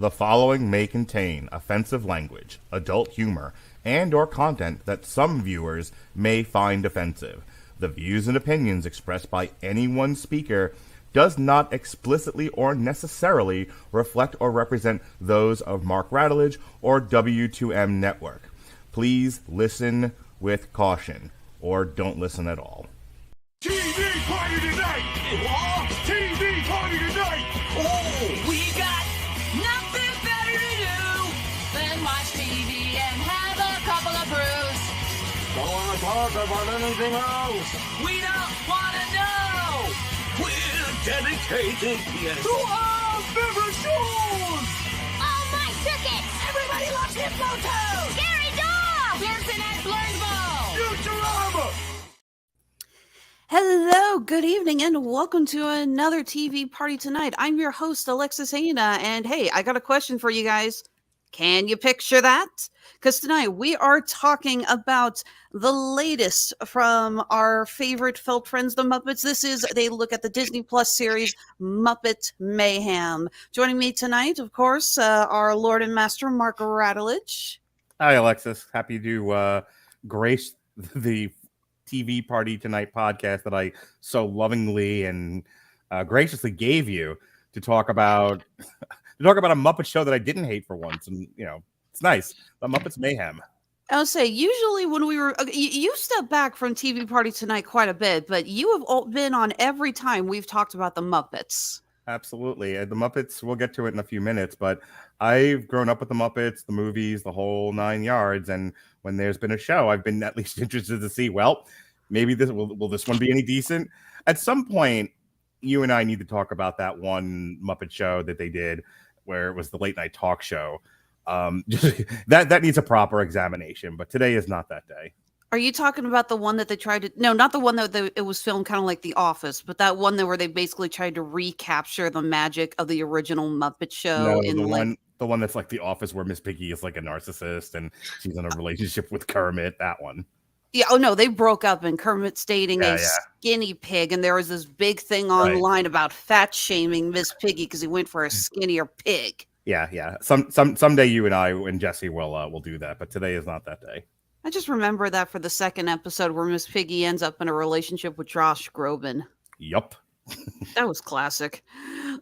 The following may contain offensive language, adult humor, and or content that some viewers may find offensive. The views and opinions expressed by any one speaker does not explicitly or necessarily reflect or represent those of Mark Radulich or W2M Network. Please listen with caution, or don't listen at all. TV party tonight! What? TV party tonight! Oh, we got nothing better to do than watch TV and have a couple of brews. Don't want to talk about anything else. We don't want to know. We're dedicated, yes, To our favorite shows. Oh, my tickets! Everybody loves Hypnotoad. Scary dog! Pearson at Blurnsville. Futurama! Hello, good evening, and welcome to another TV party tonight. I'm your host, Alexis Hejna, and hey, I got a question for you guys. Can you picture that? Because tonight we are talking about the latest from our favorite felt friends, the Muppets. This is a look at the Disney Plus series, Muppets Mayhem. Joining me tonight, of course, our Lord and Master, Mark Radulich. Hi, Alexis. Happy to grace the TV Party Tonight podcast that I so lovingly and graciously gave you to talk about a Muppet show that I didn't hate for once, and it's nice. The Muppets Mayhem. I'll say, usually when we were, you step back from TV Party Tonight quite a bit, but you have all been on every time we've talked about the Muppets. Absolutely. The Muppets, we'll get to it in a few minutes, but I've grown up with the Muppets, the movies, the whole 9 yards, and when there's been a show, I've been at least interested to see, well, maybe will this one be any decent? At some point, you and I need to talk about that one Muppet show that they did where it was the late night talk show. That needs a proper examination, but today is not that day. Are you talking about the one that they tried to... No, not the one that it was filmed kind of like The Office, but that one where they basically tried to recapture the magic of the original Muppet Show. No, the one that's like The Office where Miss Piggy is like a narcissist and she's in a relationship with Kermit, that one. Yeah, oh no, they broke up and Kermit's dating a skinny pig, and there was this big thing online about fat shaming Miss Piggy because he went for a skinnier pig. Yeah. Someday you and I and Jesse will do that, but today is not that day. I just remember that for the second episode where Miss Piggy ends up in a relationship with Josh Groban. Yup. That was classic.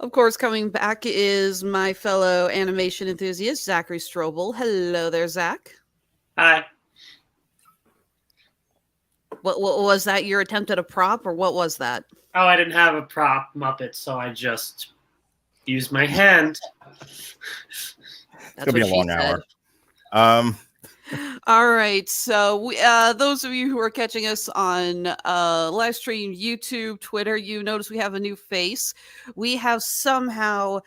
Of course, coming back is my fellow animation enthusiast, Zachary Strobel. Hello there, Zach. Hi. What was that? Your attempt at a prop, or what was that? Oh, I didn't have a prop Muppet, so I just used my hand. It's gonna be a long hour. All right, so those of you who are catching us on live stream, YouTube, Twitter, you notice we have a new face. We have somehow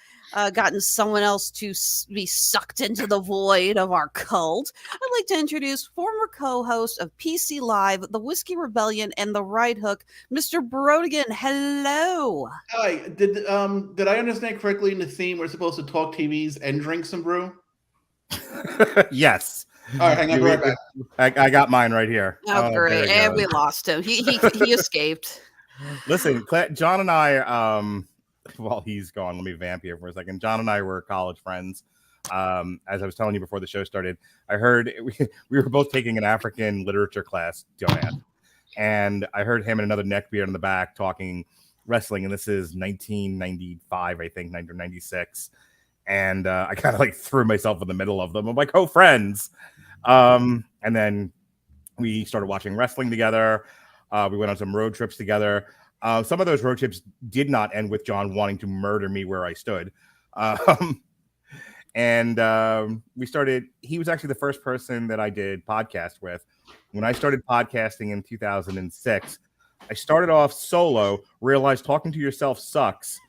gotten someone else to be sucked into the void of our cult. I'd like to introduce former co-host of PC Live, The Whiskey Rebellion, and The Right Hook, Mr. Brodigan. Hello. Hi. Did I understand correctly in the theme we're supposed to talk TVs and drink some brew? Yes. All right, hang on, right back. I got mine right here. Oh, great. And we lost him. He escaped. Listen, John and I, while he's gone, let me vamp here for a second. John and I were college friends. As I was telling you before the show started, I heard we were both taking an African literature class, Joanne, and I heard him and another neckbeard in the back talking wrestling, and this is 1995, I think, 1996. And I kind of like threw myself in the middle of them. I'm like, oh, friends. And then we started watching wrestling together. We went on some road trips together. Some of those road trips did not end with John wanting to murder me where I stood. We started, he was actually the first person that I did podcast with. When I started podcasting in 2006, I started off solo, realized talking to yourself sucks.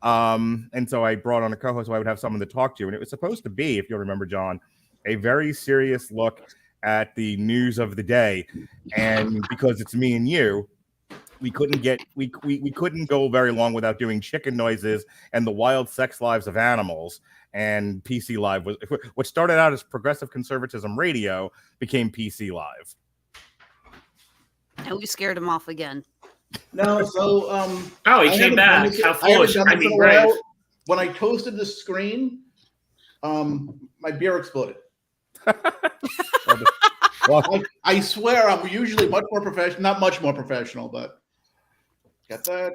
And so I brought on a co-host so I would have someone to talk to. And it was supposed to be, if you'll remember, John, a very serious look at the news of the day. And because it's me and you, we couldn't go very long without doing chicken noises and the wild sex lives of animals. And PC Live was what started out as Progressive Conservatism Radio became PC Live. And we scared him off again. No, so he came back. How foolish! I mean, brave. When I toasted the screen, my beer exploded. Well, I swear I'm usually much more professional, not much more professional, but get that.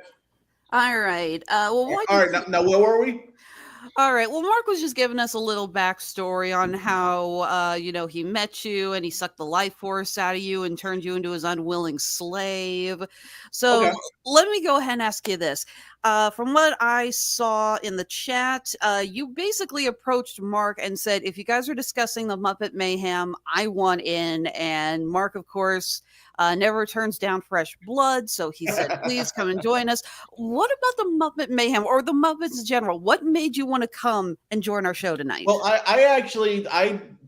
All right. Well, what All right, now where were we? All right. Well, Mark was just giving us a little backstory on how, he met you and he sucked the life force out of you and turned you into his unwilling slave. So Okay. let me go ahead and ask you this. From what I saw in the chat, you basically approached Mark and said, if you guys are discussing the Muppet Mayhem, I want in. And Mark, of course, never turns down fresh blood. So he said, please come and join us. What about the Muppet Mayhem or the Muppets in general? What made you want to come and join our show tonight? Well, I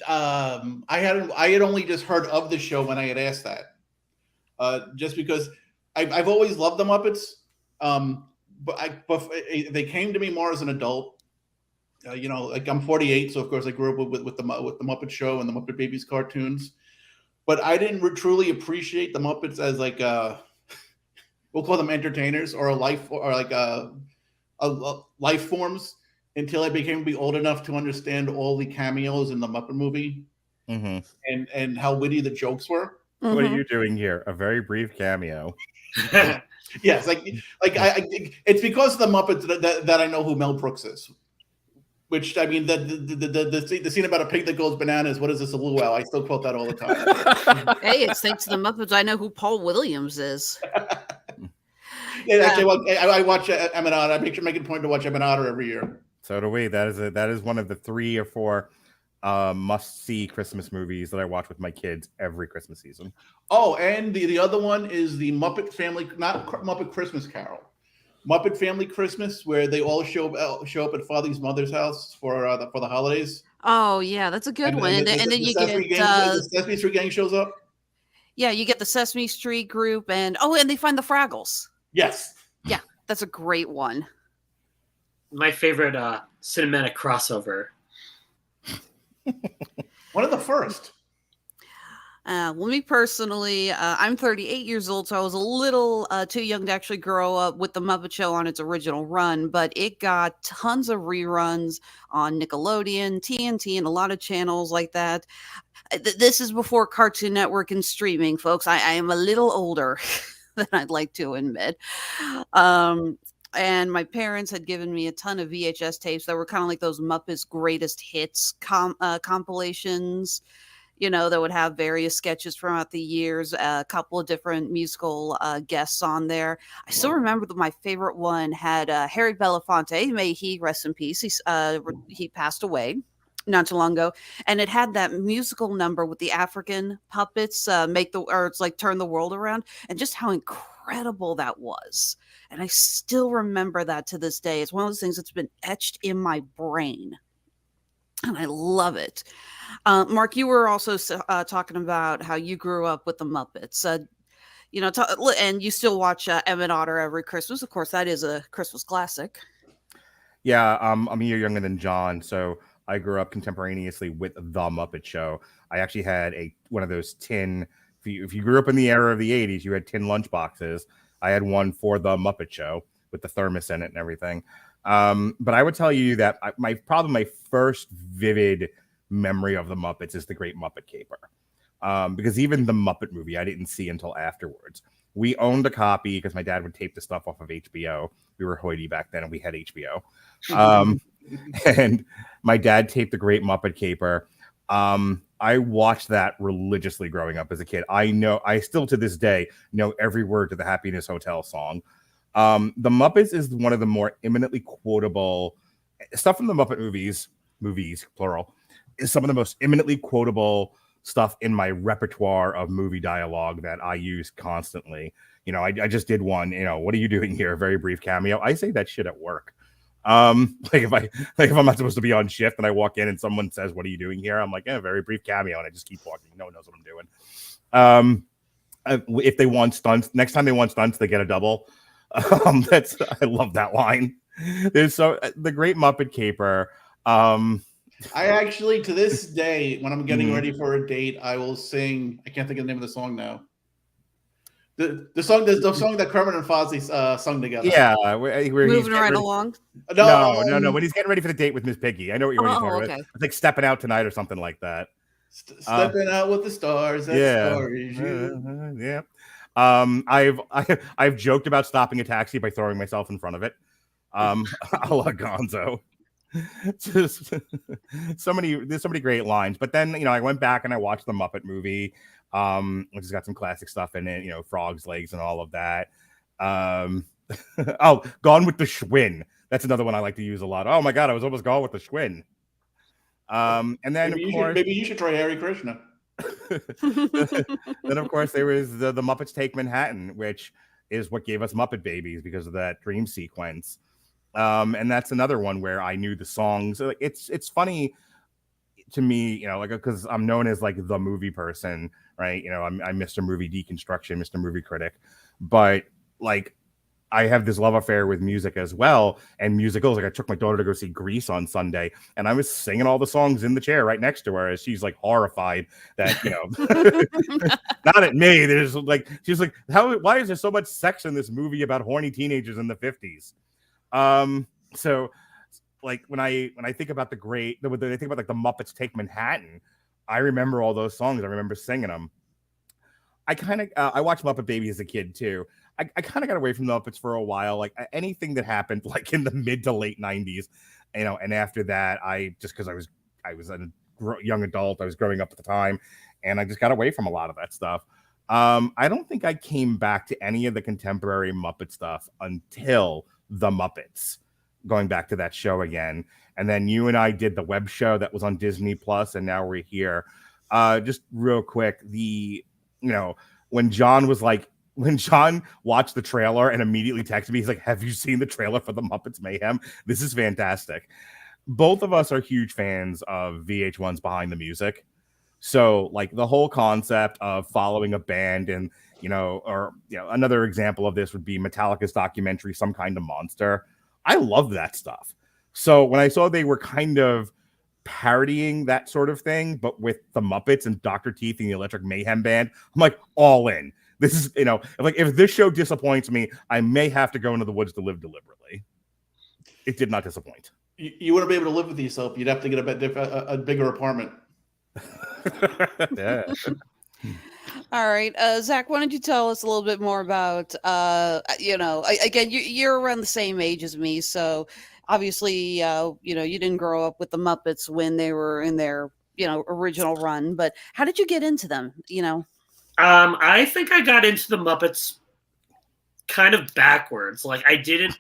had only just heard of the show when I had asked that. Just because I've always loved the Muppets. But they came to me more as an adult. Like I'm 48, so of course I grew up with the Muppet Show and the Muppet Babies cartoons. But I didn't truly appreciate the Muppets as like we'll call them entertainers or a life forms until I became old enough to understand all the cameos in the Muppet movie and how witty the jokes were. What are you doing here? A very brief cameo. Yes, it's because of the Muppets that I know who Mel Brooks is. Which I mean, the scene about a pig that goes bananas. What is this, a luau? I still quote that all the time. Hey, it's thanks to the Muppets I know who Paul Williams is. Yeah, actually, I watch Em and Otter. I make a point to watch Em and Otter every year. So do we. That is one of the 3 or 4 must-see Christmas movies that I watch with my kids every Christmas season. Oh, and the other one is the Muppet Family, not Muppet Christmas Carol, Muppet Family Christmas, where they all show up at Father's mother's house for the holidays. Oh yeah, that's a good one. And then you get the Sesame Street gang shows up. Yeah, you get the Sesame Street group, and they find the Fraggles. Yes. Yeah, that's a great one. My favorite cinematic crossover. One of the first. Well, me personally, I'm 38 years old, so I was a little too young to actually grow up with the Muppet Show on its original run, but it got tons of reruns on Nickelodeon, TNT, and a lot of channels like that. This is before Cartoon Network and streaming, folks. I am a little older than I'd like to admit. And my parents had given me a ton of VHS tapes that were kind of like those Muppets Greatest Hits compilations, that would have various sketches throughout the years, a couple of different musical guests on there. I still remember that my favorite one had Harry Belafonte. May he rest in peace. He passed away not too long ago, and it had that musical number with the African puppets turn the world around, and just how incredible that was. And I still remember that to this day. It's one of those things that's been etched in my brain, and I love it. Mark, you were also talking about how you grew up with the Muppets. And you still watch Em and Otter every Christmas. Of course, that is a Christmas classic. Yeah, I'm a year younger than John, so I grew up contemporaneously with the Muppet Show. I actually had one of those tin. If you grew up in the era of the 80s, you had tin lunch boxes. I had one for the Muppet Show with the thermos in it and everything. But I would tell you that my first vivid memory of the Muppets is the Great Muppet Caper. Because even the Muppet movie I didn't see until afterwards. We owned a copy because my dad would tape the stuff off of HBO. We were hoity back then and we had HBO. And my dad taped the Great Muppet Caper. I watched that religiously growing up as a kid. I still to this day know every word to the Happiness Hotel song. The Muppets is one of the more eminently quotable stuff from the Muppet movies, plural, is some of the most eminently quotable stuff in my repertoire of movie dialogue that I use constantly. I just did one, what are you doing here? A very brief cameo. I say that shit at work. If I'm not supposed to be on shift and I walk in and someone says, what are you doing here? I'm like, very brief cameo. And I just keep walking. No one knows what I'm doing. If they want stunts, next time they want stunts, they get a double. I love that line. The Great Muppet Caper. I actually, to this day, when I'm getting ready for a date, I will sing. I can't think of the name of the song now. The song that Kermit and Fozzie sung together. Yeah, where he's Moving right ready- along. No. When he's getting ready for the date with Miss Piggy, I know what you're talking about. Okay. It's like stepping out tonight or something like that. Stepping out with the stars. Yeah. I've joked about stopping a taxi by throwing myself in front of it. A la Gonzo. There's so many great lines. But then I went back and I watched the Muppet movie, which has got some classic stuff in it. Frog's legs and all of that. Gone with the Schwinn. That's another one I like to use a lot. Oh my god, I was almost gone with the Schwinn. And then maybe you should try Hare Krishna. Then of course there was the Muppets Take Manhattan, which is what gave us Muppet Babies because of that dream sequence. And that's another one where I knew the songs. It's funny to me, because I'm known as like the movie person, right? I'm Mr. Movie Deconstruction, Mr. Movie Critic, but like I have this love affair with music as well, and musicals. Like I took my daughter to go see Grease on Sunday, and I was singing all the songs in the chair right next to her as she's like horrified that not at me. There's like she's like, why is there so much sex in this movie about horny teenagers in the 50s? So like when I think about when I think about like the Muppets Take Manhattan, I remember all those songs. I remember singing them. I watched Muppet Baby as a kid too. I kind of got away from the Muppets for a while. Like anything that happened like in the mid to late 90s, and after that, because I was a young adult, I was growing up at the time, and I just got away from a lot of that stuff. I don't think I came back to any of the contemporary Muppet stuff until the Muppets, going back to that show again. And then you and I did the web show that was on Disney Plus, and now we're here. Just real quick, when John watched the trailer and immediately texted me, he's like, have you seen the trailer for the Muppets Mayhem? This is fantastic. Both of us are huge fans of VH1's Behind the Music. So like the whole concept of following a band and, another example of this would be Metallica's documentary, Some Kind of Monster. I love that stuff. So when I saw they were kind of parodying that sort of thing, but with the Muppets and Dr. Teeth and the Electric Mayhem Band, I'm like all in. This is, if this show disappoints me, I may have to go into the woods to live deliberately. It did not disappoint. You wouldn't be able to live with yourself. You'd have to get a bigger apartment. Yeah. All right, Zach, why don't you tell us a little bit more about, again, you're around the same age as me, so obviously, you didn't grow up with the Muppets when they were in their, original run, but how did you get into them, I think I got into the Muppets kind of backwards. Like I didn't,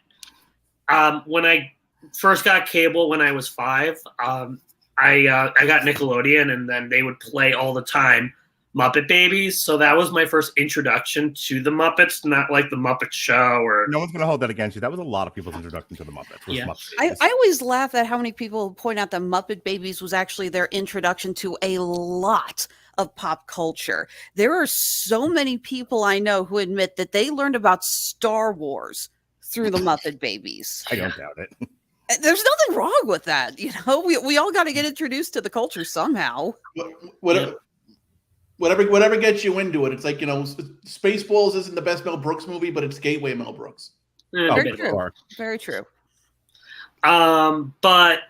when I first got cable when I was 5, I got Nickelodeon, and then they would play all the time Muppet Babies. So that was my first introduction to the Muppets, not like the Muppet Show or. No one's going to hold that against you. That was a lot of people's introduction to the Muppets. Yeah. I always laugh at how many people point out that Muppet Babies was actually their introduction to a lot of pop culture. There are so many people I know who admit that they learned about Star Wars through the Muppet Babies. I don't doubt it. There's nothing wrong with that. We all got to get introduced to the culture somehow. Whatever gets you into it. It's like, Spaceballs isn't the best Mel Brooks movie, but it's Gateway Mel Brooks. Very true. Very true. But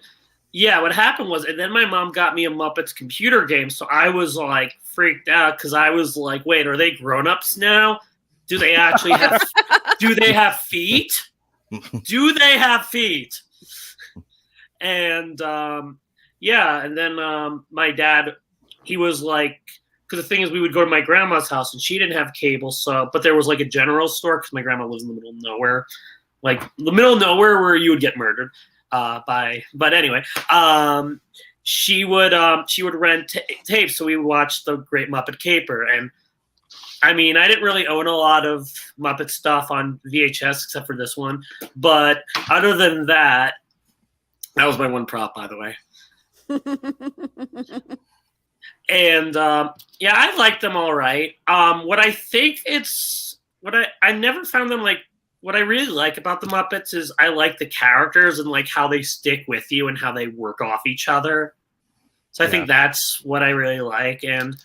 yeah, what happened was, and then my mom got me a Muppets computer game. So I was like freaked out because I was like, wait, are they grown-ups now? Do they actually have, do they have feet? Do they have feet? And and then my dad, he was like, because the thing is, we would go to my grandma's house and she didn't have cable, but there was like a general store because my grandma lives in the middle of nowhere, like the middle of nowhere where you would get murdered but anyway, she would rent tapes, so we would watch the Great Muppet Caper. And I mean, I didn't really own a lot of Muppet stuff on VHS except for this one, but other than that was my one prop, by the way. And I like them all right. What I think I never found them like. What I really like about the Muppets is I like the characters and like how they stick with you and how they work off each other. So I think that's what I really like. And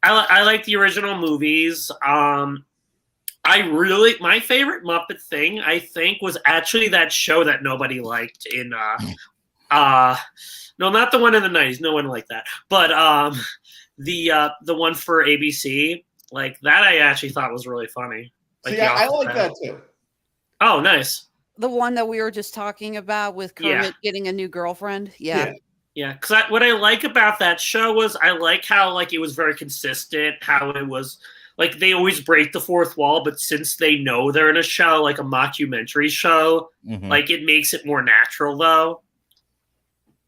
I like the original movies. my favorite Muppet thing, I think, was actually that show that nobody liked in no, not the one in the 90s. No one liked that. But the one for ABC, like that I actually thought was really funny. Like, See, I like that too. Oh, nice. The one that we were just talking about with Kermit getting a new girlfriend. Yeah. Yeah, because what I like about that show was I like how like it was very consistent, how it was like they always break the fourth wall, but since they know they're in a show, like a mockumentary show, like it makes it more natural though.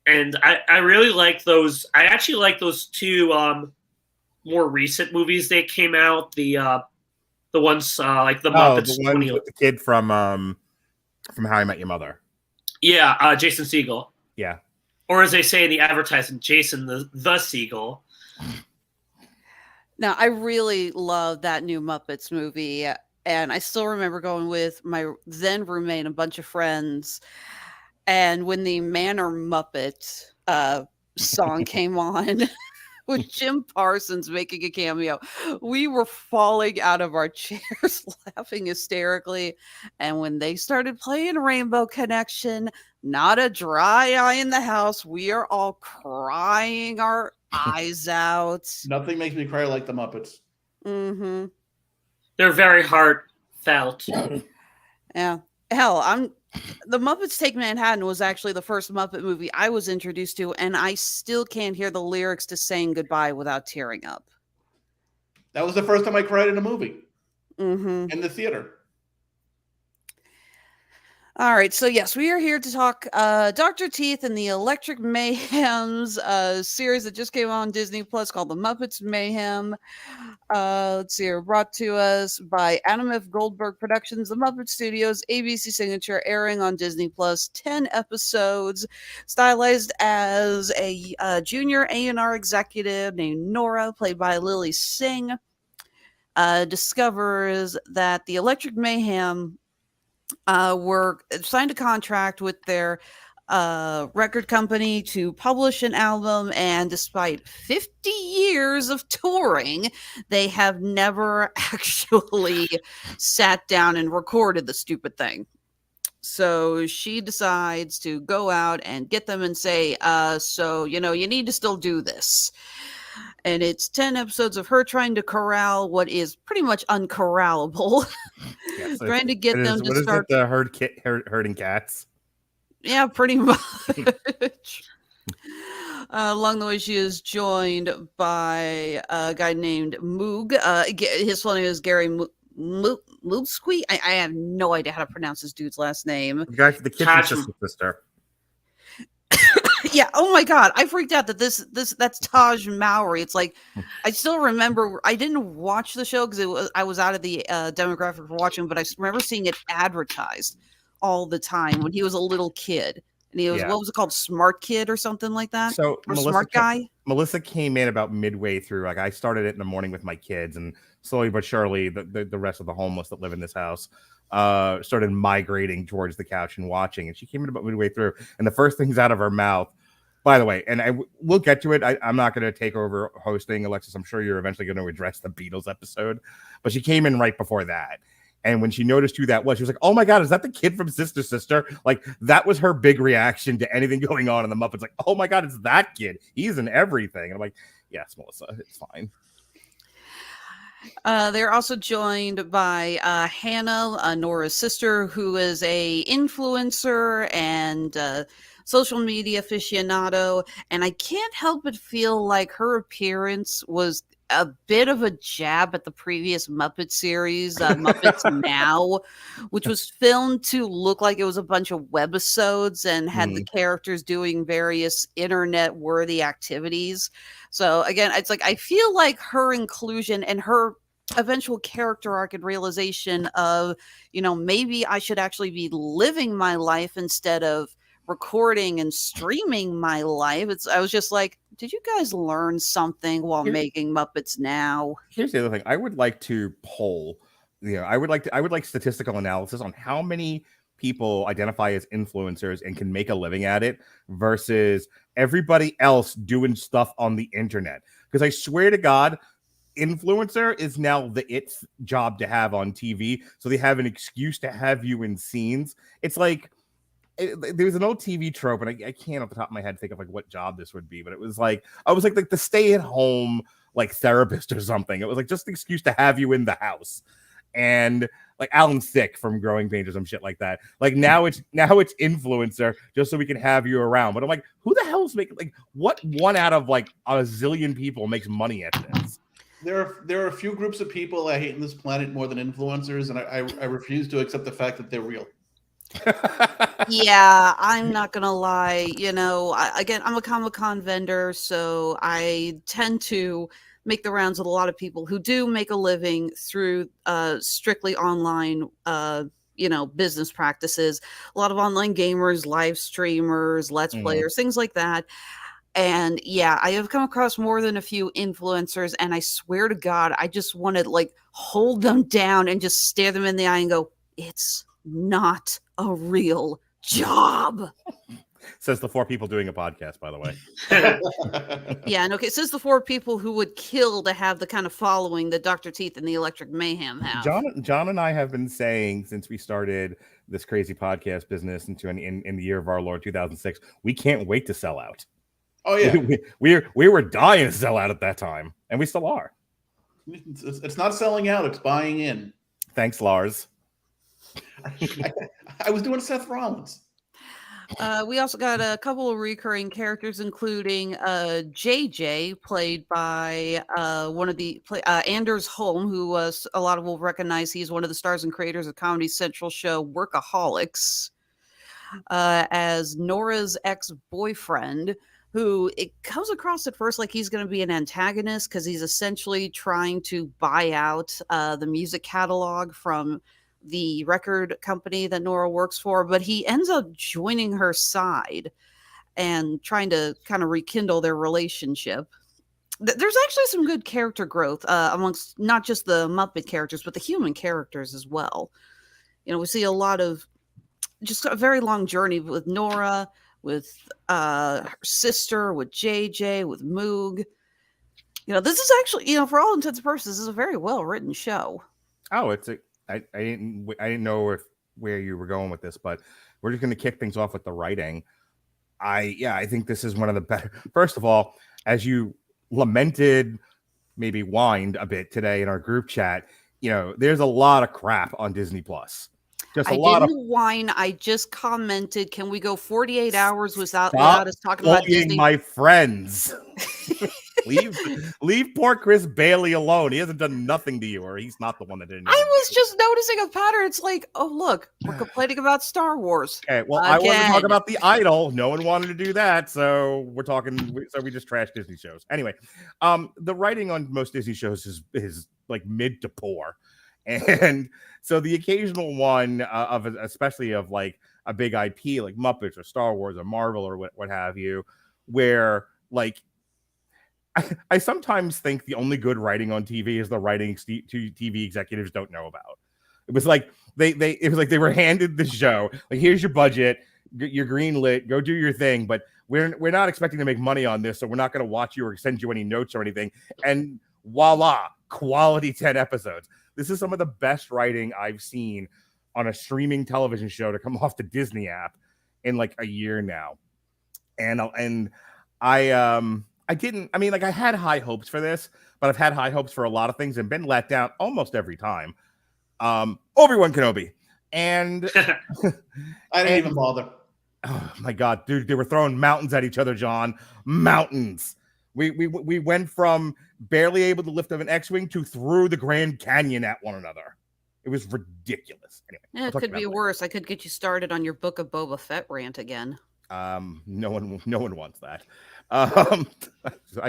And I really like those. I actually like those two more recent movies that came out. The ones like the Muppets. The one with the kid from How I Met Your Mother. Yeah, Jason Segel. Yeah. Or as they say in the advertisement, Jason the Seagull. Now, I really love that new Muppets movie. And I still remember going with my then roommate and a bunch of friends. And when the Manor Muppet song came on with Jim Parsons making a cameo, we were falling out of our chairs laughing hysterically. And when they started playing Rainbow Connection, not a dry eye in the house. We are all crying our eyes out. Nothing makes me cry like the Muppets. Mm-hmm. They're very heartfelt. Yeah. Hell, The Muppets Take Manhattan was actually the first Muppet movie I was introduced to, and I still can't hear the lyrics to Saying Goodbye without tearing up. That was the first time I cried in a movie. Mm-hmm. In the theater. All right, so yes, we are here to talk Dr. Teeth and the Electric Mayhem's series that just came on Disney Plus called The Muppets Mayhem. Let's see here, brought to us by Adam F. Goldberg Productions, The Muppet Studios, ABC Signature, airing on Disney Plus, 10 episodes, stylized as a junior A&R executive named Nora, played by Lilly Singh, discovers that the Electric Mayhem were signed a contract with their record company to publish an album, and despite 50 years of touring, they have never actually sat down and recorded the stupid thing. So she decides to go out and get them and say, so, you need to still do this. And it's 10 episodes of her trying to corral what is pretty much uncorrallable. Yeah, so trying to get them to start the herding cats. Yeah, pretty much. Along the way, she is joined by a guy named Moog. His full name is Gary Moogski. I have no idea how to pronounce this dude's last name. The guy for the kitchen sister. Yeah. Oh my God. I freaked out that that's Tahj Mowry. It's like, I still remember, I didn't watch the show because I was out of the demographic for watching, but I remember seeing it advertised all the time when he was a little kid. And he was, what was it called? Smart Kid or something like that? So or Smart Guy? Melissa came in about midway through. Like I started it in the morning with my kids, and slowly but surely the rest of the homeless that live in this house started migrating towards the couch and watching. And she came in about midway through, and the first things out of her mouth, by the way, and we'll get to it. I'm not going to take over hosting, Alexis. I'm sure you're eventually going to address the Beatles episode, but she came in right before that. And when she noticed who that was, she was like, oh my God, is that the kid from Sister Sister? Like, that was her big reaction to anything going on in the Muppets. Like, oh my God, it's that kid. He's in everything. And I'm like, yes, Melissa, it's fine. They're also joined by Hannah, Nora's sister, who is a influencer and social media aficionado. And I can't help but feel like her appearance was a bit of a jab at the previous Muppet series, Muppets Now, which was filmed to look like it was a bunch of webisodes and had the characters doing various internet-worthy activities. So again, it's like I feel like her inclusion and her eventual character arc and realization of, maybe I should actually be living my life instead of recording and streaming my life. I was just like, did you guys learn something while making Muppets Now? Here's the other thing. I would like to poll, I would like statistical analysis on how many people identify as influencers and can make a living at it versus everybody else doing stuff on the internet. Because I swear to God, influencer is now its job to have on TV, so they have an excuse to have you in scenes. It's like there's an old TV trope, and I can't off the top of my head think of like what job this would be, but it was like I was like the stay-at-home like therapist or something. It was like just an excuse to have you in the house, and like Alan Thicke from Growing Pains or some shit like that. Like now it's influencer just so we can have you around. But I'm like, who the hell's making like what one out of like a zillion people makes money at this? There are a few groups of people I hate in this planet more than influencers, and I refuse to accept the fact that they're real. Yeah, I'm not gonna lie. You know, I'm a Comic-Con vendor, so I tend to make the rounds with a lot of people who do make a living through strictly online business practices. A lot of online gamers, live streamers, let's players, things like that. And yeah, I have come across more than a few influencers, and I swear to God, I just want to like hold them down and just stare them in the eye and go, it's not a real job. Says the 4 people doing a podcast, by the way. Yeah, and okay, it says the 4 people who would kill to have the kind of following that Dr. Teeth and the Electric Mayhem have. John and I have been saying since we started this crazy podcast business in the year of our Lord 2006, we can't wait to sell out. Oh yeah, we were dying to sell out at that time, and we still are. It's not selling out; it's buying in. Thanks, Lars. I was doing Seth Rollins. We also got a couple of recurring characters, including JJ, played by Anders Holm, who a lot of will recognize. He's one of the stars and creators of Comedy Central show Workaholics, as Nora's ex-boyfriend, who it comes across at first like he's going to be an antagonist because he's essentially trying to buy out the music catalog from the record company that Nora works for, but he ends up joining her side and trying to kind of rekindle their relationship. There's actually some good character growth amongst not just the Muppet characters, but the human characters as well. You know, we see a lot of just a very long journey with Nora, with her sister, with JJ, with Moog. You know, this is actually, you know, for all intents and purposes, this is a very well written show. Oh, I didn't know where you were going with this, but we're just going to kick things off with the writing. I think this is one of the better. First of all, as you lamented, maybe whined a bit today in our group chat, you know, there's a lot of crap on Disney Plus. Just a lot of whine. I just commented, can we go 48 hours without us talking about Disney? My friends. leave poor Chris Bailey alone. He hasn't done nothing to you, or he's not the one that didn't. I was just noticing a pattern. It's like, oh look, we're complaining about Star Wars. Okay, well, I want to talk about The Idol. No one wanted to do that, so we're talking. So we just trashed Disney shows. Anyway, the writing on most Disney shows is like mid to poor, and so the occasional one especially of like a big IP like Muppets or Star Wars or Marvel or what have you, where like. I sometimes think the only good writing on TV is the writing TV executives don't know about. It was like they were handed the show, like, here's your budget, you're greenlit, go do your thing, but we're not expecting to make money on this, so we're not going to watch you or send you any notes or anything. And voila, quality 10 episodes. This is some of the best writing I've seen on a streaming television show to come off the Disney app in like a year now. And I had high hopes for this, but I've had high hopes for a lot of things and been let down almost every time. Obi-Wan Kenobi. And I didn't even bother. Oh my God, dude, they were throwing mountains at each other, John. Mountains. We went from barely able to lift up an X-Wing to through the Grand Canyon at one another. It was ridiculous. Anyway, it could be worse. I could get you started on your Book of Boba Fett rant again. No one wants that.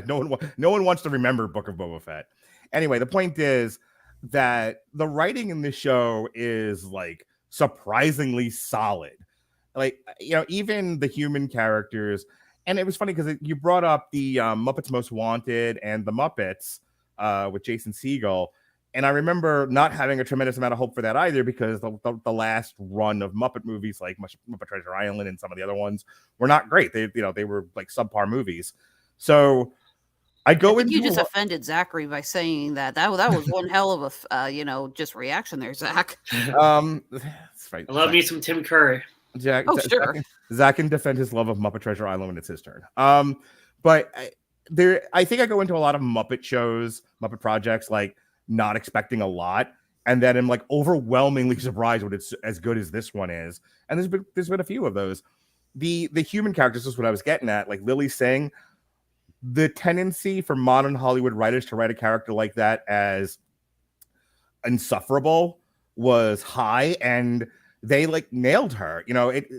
No one wants to remember Book of Boba Fett. Anyway, the point is that the writing in this show is like surprisingly solid. Like, you know, even the human characters. And it was funny because you brought up the Muppets Most Wanted and the Muppets with Jason Segel. And I remember not having a tremendous amount of hope for that either, because the last run of Muppet movies, like Muppet Treasure Island and some of the other ones, were not great. They were like subpar movies. So I go I think into you just a lo- offended Zachary by saying that. That was one hell of a just reaction there, Zach. that's right. I love me some Tim Curry. Jack, Oh, sure. Zach can defend his love of Muppet Treasure Island when it's his turn. But I think I go into a lot of Muppet shows, Muppet projects, like not expecting a lot, and then I'm like overwhelmingly surprised when it's as good as this one is. And there's been a few of those. The human characters is what I was getting at, like Lilly Singh. The tendency for modern Hollywood writers to write a character like that as insufferable was high, and they like nailed her.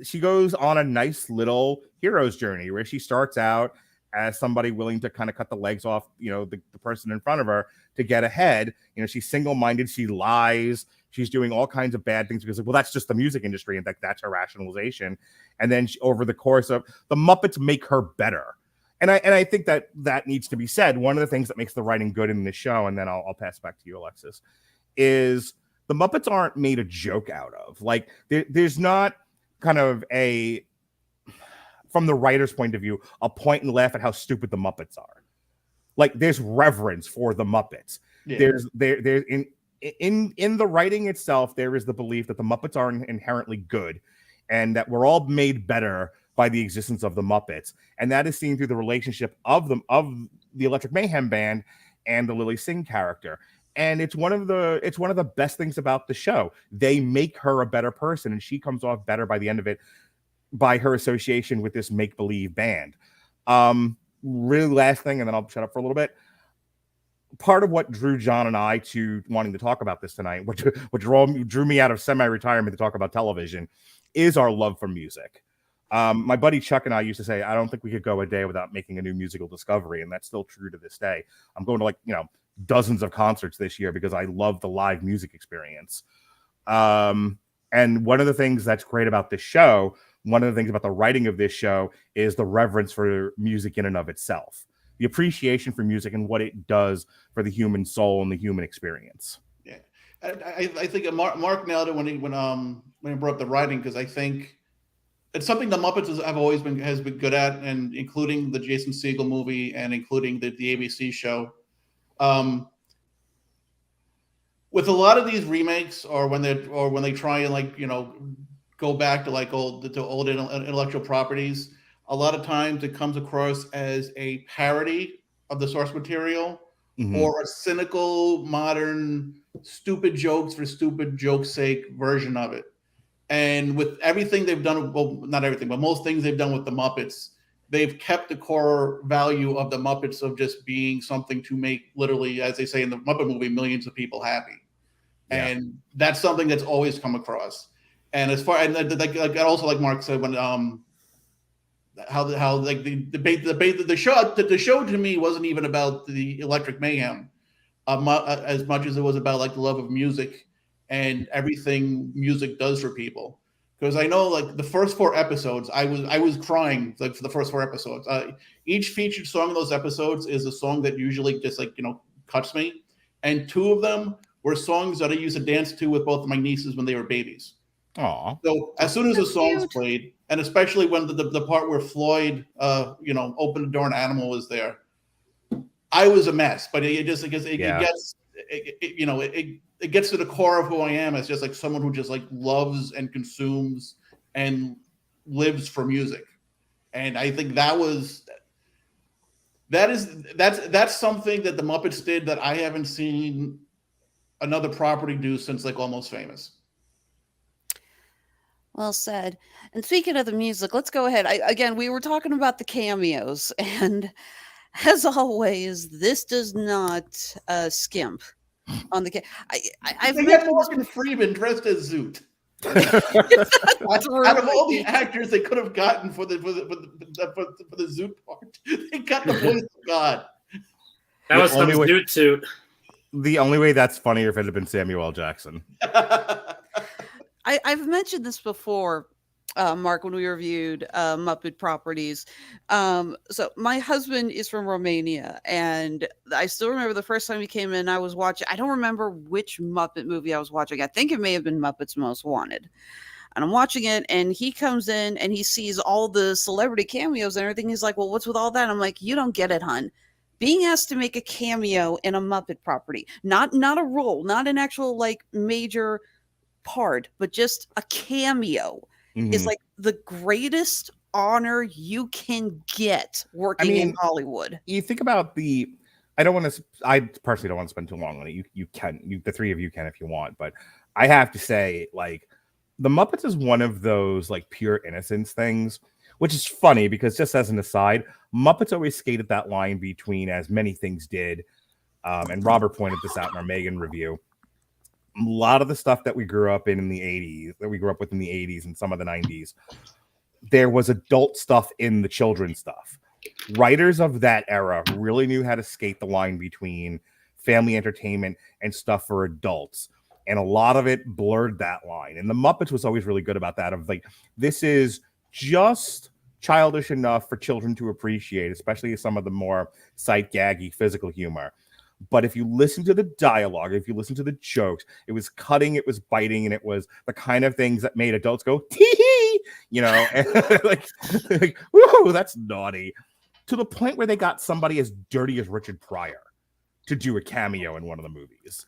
She goes on a nice little hero's journey where she starts out as somebody willing to kind of cut the legs off, the person in front of her to get ahead. She's single-minded, she lies, she's doing all kinds of bad things because, well, that's just the music industry, and that's her rationalization. And then over the course of the Muppets make her better. And I think that needs to be said. One of the things that makes the writing good in this show, and then I'll pass back to you, Alexis, is the Muppets aren't made a joke out of. Like there's not kind of from the writer's point of view, a point and laugh at how stupid the Muppets are. Like there's reverence for the Muppets. Yeah. There's in the writing itself, there is the belief that the Muppets are inherently good, and that we're all made better by the existence of the Muppets, and that is seen through the relationship of the Electric Mayhem band and the Lilly Singh character. And it's one of the best things about the show. They make her a better person, and she comes off better by the end of it by her association with this make-believe band. Really last thing, and then I'll shut up for a little bit. Part of what drew John and I to wanting to talk about this tonight, what drew me out of semi-retirement to talk about television, is our love for music. My buddy Chuck and I used to say, I don't think we could go a day without making a new musical discovery. And that's still true to this day. I'm going to dozens of concerts this year because I love the live music experience. And one of the things that's great about this show, one of the things about the writing of this show is the reverence for music in and of itself, the appreciation for music and what it does for the human soul and the human experience. Yeah. I think Mark nailed it when he brought up the writing, because I think it's something the Muppets has been good at, and including the Jason Segel movie and including the ABC show. With a lot of these remakes, or when they try and go back to old intellectual properties, a lot of times it comes across as a parody of the source material, mm-hmm. or a cynical, modern, stupid jokes for stupid joke's sake version of it. And with everything they've done, well, not everything, but most things they've done with the Muppets, they've kept the core value of the Muppets of just being something to make, literally, as they say in the Muppet movie, millions of people happy. Yeah. And that's something that's always come across. And as far, and also like Mark said, when how like the show to me wasn't even about the Electric Mayhem as much as it was about like the love of music and everything music does for people. Because I know, like, the first 4 episodes, I was crying, like, for the first 4 episodes. Each featured song in those episodes is a song that usually just, cuts me. And 2 of them were songs that I used to dance to with both of my nieces when they were babies. Aww. So as soon as the songs played, and especially when the part where Floyd, opened the door and Animal was there, I was a mess. But it just, because it gets to the core of who I am as just like someone who just like loves and consumes and lives for music. And I think that's something that the Muppets did that I haven't seen another property do since like Almost Famous. Well said. And speaking of the music, let's go ahead. We were talking about the cameos, and as always, this does not skimp on the I've got Morgan Freeman dressed as Zoot. Out of all the actors they could have gotten for the Zoot part, they got the voice of God. That was some Zoot suit. The only way that's funnier if it had been Samuel L. Jackson. I've mentioned this before, Mark, when we reviewed Muppet properties. So my husband is from Romania, and I still remember the first time he came in, I was watching, I don't remember which Muppet movie I was watching. I think it may have been Muppets Most Wanted. And I'm watching it, and he comes in and he sees all the celebrity cameos and everything. He's like, well, what's with all that? I'm like, you don't get it, hon. being asked to make a cameo in a Muppet property, not a role, not an actual like major part, but just a cameo is like the greatest honor you can get working in Hollywood. You think about I personally don't want to spend too long on it. You can, the three of you can if you want, but I have to say, like, the Muppets is one of those like pure innocence things, which is funny because, just as an aside, Muppets always skated that line between as many things did, and Robert pointed this out in our Megan review. A lot of the stuff that we grew up in the 80s, that we grew up with in the 80s and some of the 90s, there was adult stuff in the children's stuff. Writers of that era really knew how to skate the line between family entertainment and stuff for adults. And a lot of it blurred that line. And the Muppets was always really good about that. Of like, this is just childish enough for children to appreciate, especially some of the more sight-gaggy physical humor. But if you listen to the dialogue, if you listen to the jokes, it was cutting, it was biting, and it was the kind of things that made adults go, tee-hee, you know, and like, whoa, that's naughty. To the point where they got somebody as dirty as Richard Pryor to do a cameo in one of the movies.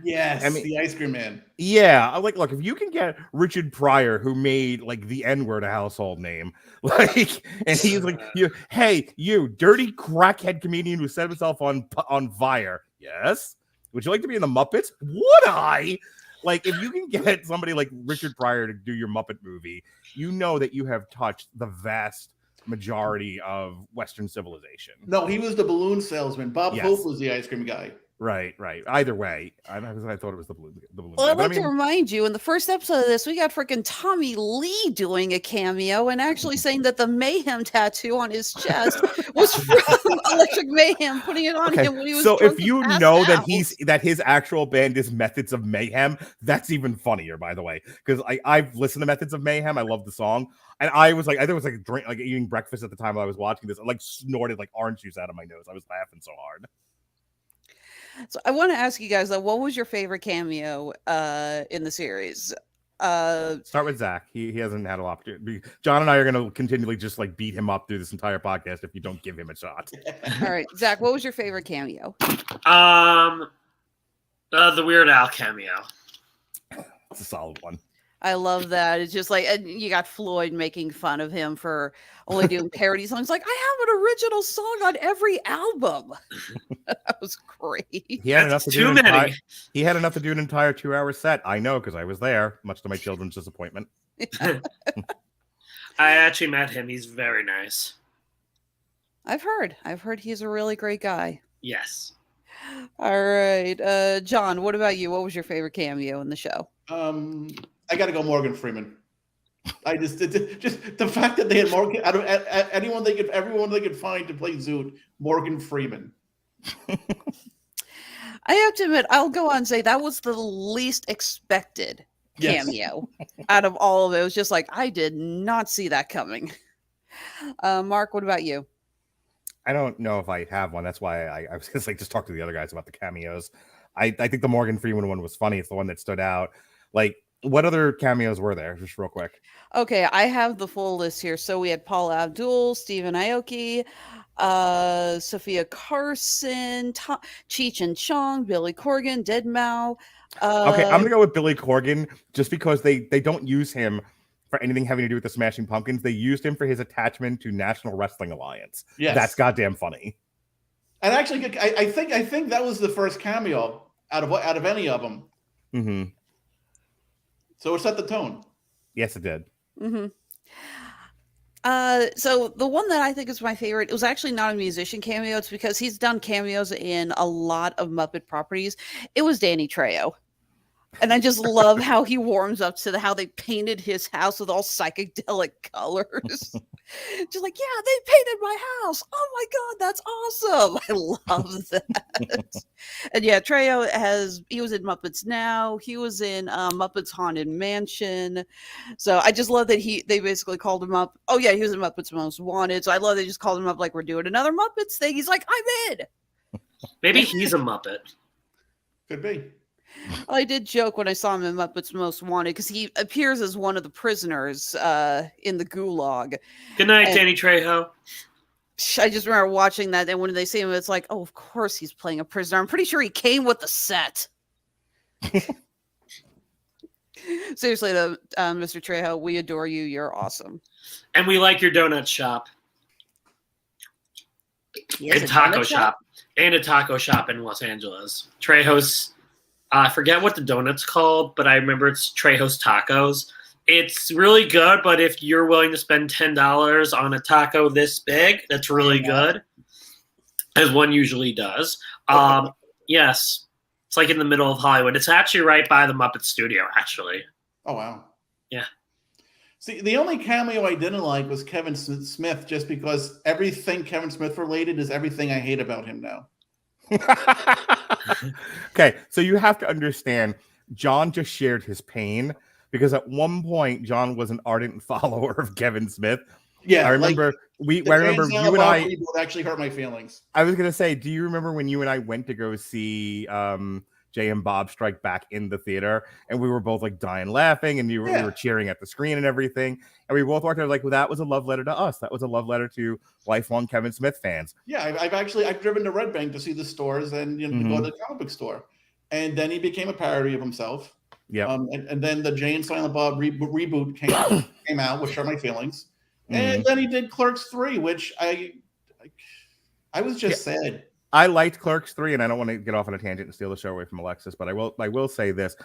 Yes, the Ice Cream Man. Yeah, like, look, if you can get Richard Pryor, who made like the N-word a household name, like, and he's like, you dirty crackhead comedian who set himself on fire. Yes, would you like to be in the Muppets? Would I? Like, if you can get somebody like Richard Pryor to do your Muppet movie, you know that you have touched the vast majority of Western civilization. No, he was the balloon salesman. Bob Hope was the ice cream guy. Right. Either way, I thought it was the balloon. Well, I'd like to remind you, in the first episode of this, we got freaking Tommy Lee doing a cameo and actually saying that the Mayhem tattoo on his chest was from Electric Mayhem, putting it on him when he was. So if you know that his actual band is Methods of Mayhem, that's even funnier, by the way, because I've listened to Methods of Mayhem. I love the song, and I was like, I think it was like eating breakfast at the time while I was watching this. I like snorted like orange juice out of my nose. I was laughing so hard. So I want to ask you guys, though, what was your favorite cameo in the series? Start with Zach. He hasn't had a lot to do. John and I are going to continually just like beat him up through this entire podcast if you don't give him a shot. All right, Zach, what was your favorite cameo? The Weird Al cameo. It's a solid one. I love that. It's just like, and you got Floyd making fun of him for only doing parody songs. Like, I have an original song on every album. That was great. He had enough to do an entire 2-hour set. I know, because I was there, much to my children's disappointment. I actually met him. He's very nice. I've heard he's a really great guy. Yes. All right. John, what about you? What was your favorite cameo in the show? I got to go Morgan Freeman. I just the fact that they had Morgan out of everyone they could find to play Zoot, Morgan Freeman. I have to admit, I'll go on and say that was the least expected cameo out of all of it. It was just like, I did not see that coming. Mark, what about you? I don't know if I have one. That's why I was just like, just talk to the other guys about the cameos. I think the Morgan Freeman one was funny. It's the one that stood out. Like, what other cameos were there? Just real quick. Okay, I have the full list here. So we had Paula Abdul, Stephen Aoki, Sophia Carson, Cheech and Chong, Billy Corgan, Deadmau. Okay, I'm gonna go with Billy Corgan just because they don't use him for anything having to do with the Smashing Pumpkins. They used him for his attachment to National Wrestling Alliance. Yes, that's goddamn funny. And actually, I think that was the first cameo out of any of them. Mm-hmm. So it set the tone. Yes, it did. Mm-hmm. So the one that I think is my favorite, it was actually not a musician cameo. It's because he's done cameos in a lot of Muppet properties. It was Danny Trejo. And I just love how he warms up to how they painted his house with all psychedelic colors. Just like, yeah, they painted my house. Oh my God, that's awesome. I love that. And yeah, Trejo he was in Muppets Now. He was in Muppets Haunted Mansion. So I just love that they basically called him up. Oh yeah, he was in Muppets Most Wanted. So I love they just called him up like, we're doing another Muppets thing. He's like, I'm in. Maybe he's a Muppet. Could be. I did joke when I saw him in Muppets Most Wanted because he appears as one of the prisoners in the gulag. Good night, Danny Trejo. I just remember watching that, and when they see him, it's like, oh, of course he's playing a prisoner. I'm pretty sure he came with the set. Seriously, though, Mr. Trejo, we adore you. You're awesome. And we like your donut shop. And taco shop. And a taco shop in Los Angeles. Trejo's, I forget what the donut's called, but I remember it's Trejo's Tacos. It's really good, but if you're willing to spend $10 on a taco this big, that's really good, as one usually does. Yes, it's like in the middle of Hollywood. It's actually right by the Muppet Studio, actually. Oh, wow. Yeah. See, the only cameo I didn't like was Kevin Smith, just because everything Kevin Smith related is everything I hate about him now. Okay, so you have to understand, John just shared his pain because at one point John was an ardent follower of Kevin Smith. Yeah, I remember you and I actually hurt my feelings. I was gonna say, do you remember when you and I went to go see Jay and Bob Strike Back in the theater, and we were both like dying laughing, and we were cheering at the screen and everything, and we both walked out like, well, that was a love letter to us. That was a love letter to lifelong Kevin Smith fans. Yeah, I've driven to Red Bank to see the stores and to go to the comic book store, and then he became a parody of himself. Yeah, and then the Jay and Silent Bob reboot came out, which hurt my feelings, and then he did Clerks 3, which I was just sad. I liked Clerks 3, and I don't want to get off on a tangent and steal the show away from Alexis, but I will say this.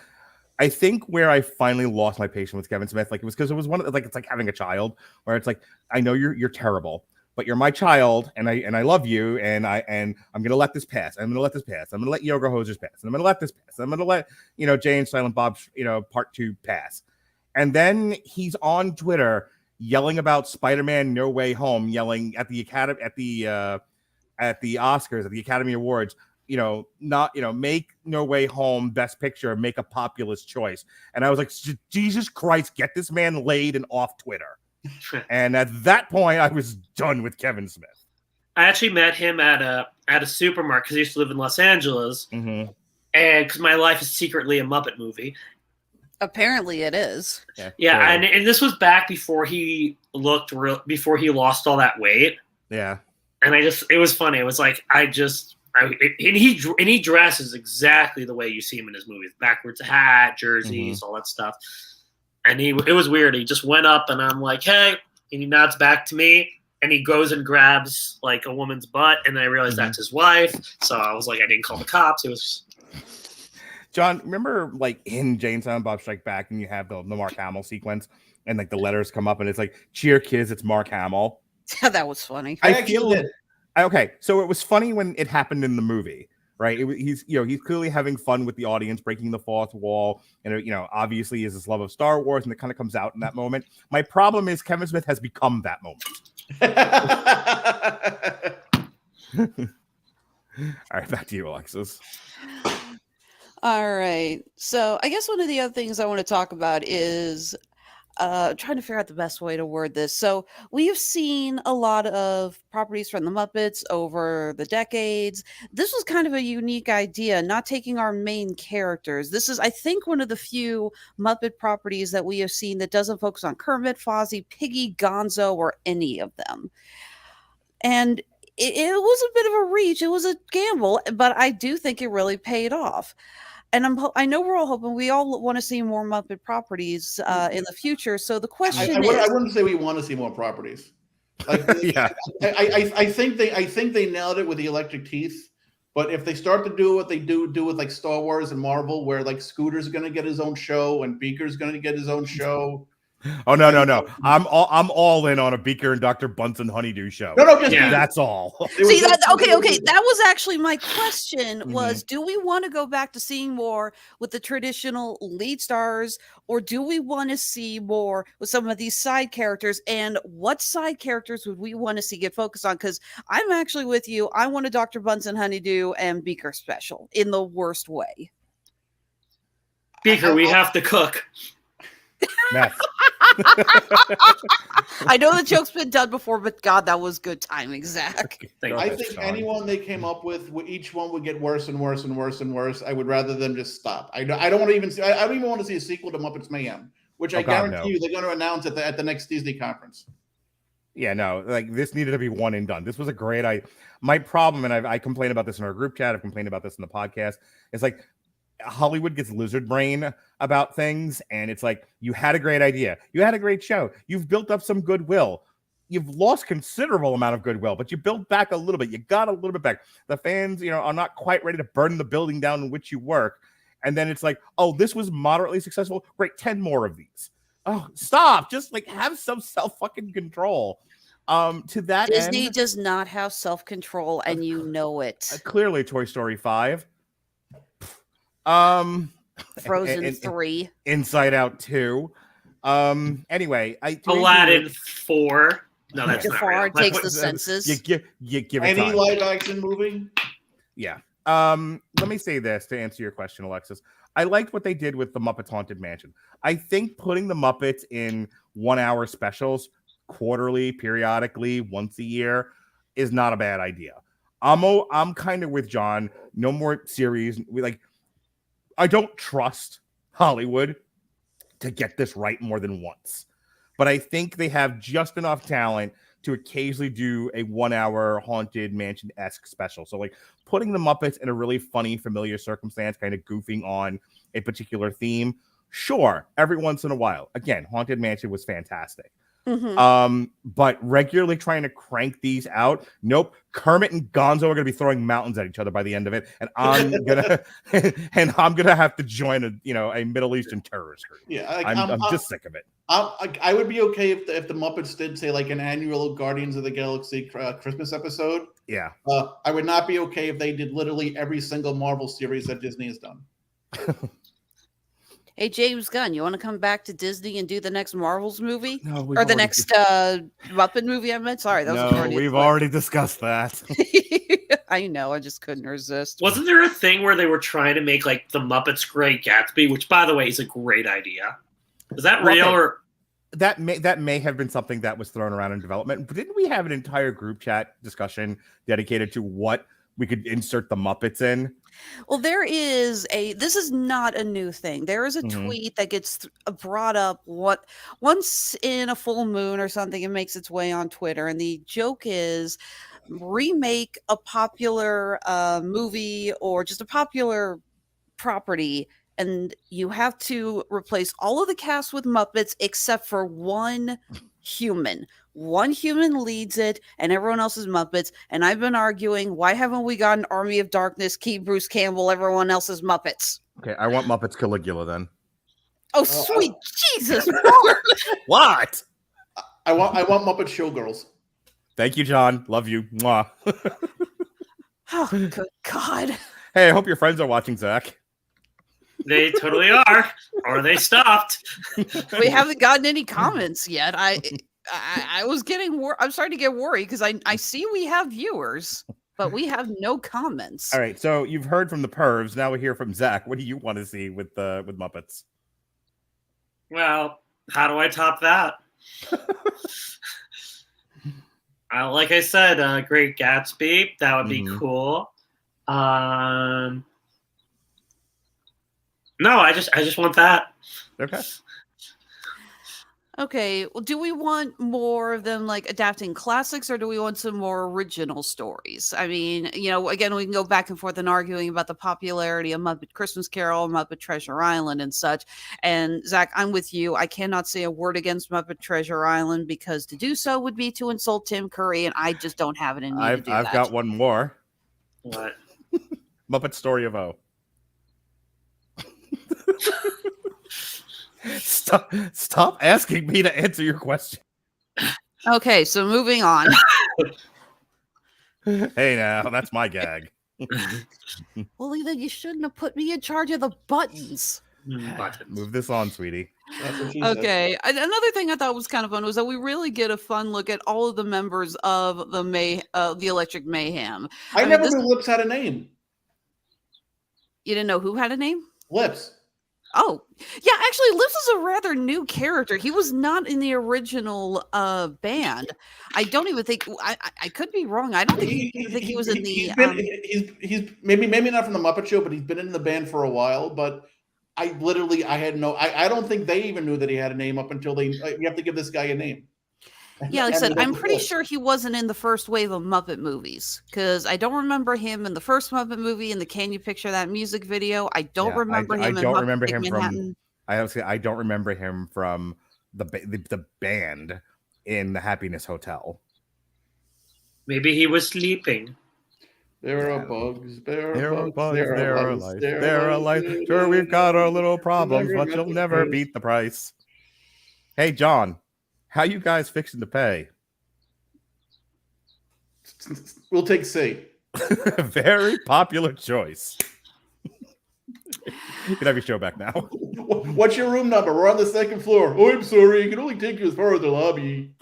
I think where I finally lost my patience with Kevin Smith, like, it was because it was one of the, like, it's like having a child where it's like, I know you're terrible, but you're my child, and I love you, and I'm gonna let this pass. I'm gonna let this pass. I'm gonna let Yoga Hosers pass, and I'm gonna let this pass. I'm gonna let Jay and Silent Bob Part 2 pass. And then he's on Twitter yelling about Spider-Man No Way Home, yelling at the Academy at the Oscars, at the Academy Awards, make No Way Home Best Picture, make a populist choice. And I was like, Jesus Christ, get this man laid and off Twitter. And at that point, I was done with Kevin Smith. I actually met him at a supermarket because I used to live in Los Angeles, and because my life is secretly a Muppet movie. Apparently, it is. Yeah, and this was back before he before he lost all that weight. Yeah. And it was funny. It was like, he dresses exactly the way you see him in his movies, backwards hat, jerseys, all that stuff. And it was weird. He just went up and I'm like, hey, and he nods back to me and he goes and grabs like a woman's butt. And I realized that's his wife. So I was like, I didn't call the cops. It was John, remember like in Jay and Silent Bob Strike Back and you have the Mark Hamill sequence and like the letters come up and it's like, cheer kids, it's Mark Hamill. That was funny. Okay, so it was funny when it happened in the movie, right? He's clearly having fun with the audience, breaking the fourth wall, and obviously is his love of Star Wars, and it kind of comes out in that moment. My problem is Kevin Smith has become that moment. All right, back to you, Alexis. All right, so I guess one of the other things I want to talk about is trying to figure out the best way to word this. So we've seen a lot of properties from the Muppets over the decades. This was kind of a unique idea, not taking our main characters. This is, I think, one of the few Muppet properties that we have seen that doesn't focus on Kermit, Fozzie, Piggy, Gonzo, or any of them. And it was a bit of a reach. It was a gamble, but I do think it really paid off. And I know we're all hoping, we all want to see more Muppet properties in the future. So the question is, I wouldn't say we want to see more properties. Like, yeah, I think they nailed it with the electric teeth. But if they start to do what they do with like Star Wars and Marvel, where like Scooter's going to get his own show and Beaker's going to get his own show. Oh no! I'm all in on a Beaker and Dr. Bunsen honeydew show. No, that's all. See, okay. That was actually my question. Was do we want to go back to seeing more with the traditional lead stars, or do we want to see more with some of these side characters? And what side characters would we want to see get focused on? Because I'm actually with you. I want a Dr. Bunsen honeydew and Beaker special in the worst way. Beaker, we have to cook. I know the joke's been done before, but God, that was good timing, Zach. I think anyone they came up with, each one would get worse and worse and worse and worse. I would rather them just stop. I don't want to even see. I don't even want to see a sequel to Muppets Mayhem, which I guarantee you they're going to announce at the next Disney conference. Yeah, no, like this needed to be one and done. This was a great my problem, and I complain about this in our group chat, I've complained about this in the podcast. It's like Hollywood gets lizard brain about things, and it's like, you had a great idea, you had a great show, you've built up some goodwill, you've lost considerable amount of goodwill, but you built back a little bit, you got a little bit back. The fans, are not quite ready to burn the building down in which you work, and then it's like, oh, this was moderately successful, great, 10 more of these. Oh, stop, just like have some self fucking control. To that Disney end, does not have self-control, and you know it. Clearly Toy Story 5, Frozen 3, Inside Out 2. Anyway, Aladdin 4. No, that's not Jafar real. takes the census. You give it Any time. live action movie? Yeah. Let me say this to answer your question, Alexis. I liked what they did with the Muppets Haunted Mansion. I think putting the Muppets in 1 hour specials quarterly, periodically, once a year is not a bad idea. I'm kind of with John. No more series. I don't trust Hollywood to get this right more than once. But I think they have just enough talent to occasionally do a 1 hour Haunted Mansion-esque special. So like putting the Muppets in a really funny, familiar circumstance, kind of goofing on a particular theme. Sure, every once in a while. Again, Haunted Mansion was fantastic. Mm-hmm. But regularly trying to crank these out, nope. Kermit and Gonzo are going to be throwing mountains at each other by the end of it, and I'm gonna have to join a Middle Eastern terrorist group. Yeah, I'm just sick of it. I would be okay if the Muppets did say like an annual Guardians of the Galaxy Christmas episode. Yeah. I would not be okay if they did literally every single Marvel series that Disney has done. Hey, James Gunn, you want to come back to Disney and do the next Marvels movie? No, or the next Muppet movie, I meant? Sorry, that was we've already discussed that. I know, I just couldn't resist. Wasn't there a thing where they were trying to make like the Muppets Great Gatsby, which by the way is a great idea? Is that real or that may have been something that was thrown around in development? But didn't we have an entire group chat discussion dedicated to what we could insert the Muppets in? Well, this is not a new thing. There is a tweet that gets brought up once in a full moon or something and makes its way on Twitter. And the joke is remake a popular movie or just a popular property, and you have to replace all of the cast with Muppets except for one human. One human leads it, and everyone else is Muppets. And I've been arguing, why haven't we got an Army of Darkness, keep Bruce Campbell, everyone else is Muppets? Okay, I want Muppets Caligula then. Oh, sweet Jesus! What? I want Muppet Showgirls. Thank you, John. Love you. Mwah. Oh, good God. Hey, I hope your friends are watching, Zach. they totally are, or they stopped. We haven't gotten any comments yet. I was getting I'm starting to get worried because I see we have viewers, but we have no comments. All right, so you've heard from the pervs. Now we hear from Zach. What do you want to see with Muppets? Well, how do I top that? Like I said, Great Gatsby. That would be cool. No, I just want that. Okay. Okay, well, do we want more of them like adapting classics, or do we want some more original stories? I mean, again, we can go back and forth and arguing about the popularity of Muppet Christmas Carol, Muppet Treasure Island, and such. And Zach, I'm with you. I cannot say a word against Muppet Treasure Island because to do so would be to insult Tim Curry, and I just don't have it in me to do that. I've got one more. What? Muppet Story of O. Stop asking me to answer your question. Okay, so moving on. Hey, now that's my gag. Well, then you shouldn't have put me in charge of the buttons. Move this on, sweetie. Okay. Another thing I thought was kind of fun was that we really get a fun look at all of the members of the Electric Mayhem. I never knew Lips had a name. You didn't know who had a name? Lips. Oh, yeah. Actually, Lips is a rather new character. He was not in the original band. I don't even think. I could be wrong. I don't think he was in the. He's maybe not from the Muppet Show, but he's been in the band for a while. But I had no. I don't think they even knew that he had a name up until you have to give this guy a name. Yeah, like I And said, he I'm was pretty good. sure he wasn't in the first wave of Muppet movies because I don't remember him in the first Muppet movie in the Can You Picture That music video. I don't Yeah, remember I him in don't Muppet remember Take him from. Manhattan. I don't remember him from the band in the Happiness Hotel. Maybe he was sleeping. There Yeah. are bugs. There There are are bugs. bugs, There there are are lice. life, There there are life. Sure, we've got our little problems, but you'll never beat the price. Hey, John, how you guys fixing to pay? We'll take C. Very popular choice. You can have your show back now. What's your room number? We're on the second floor. Oh, I'm sorry. I can only take you as far as the lobby.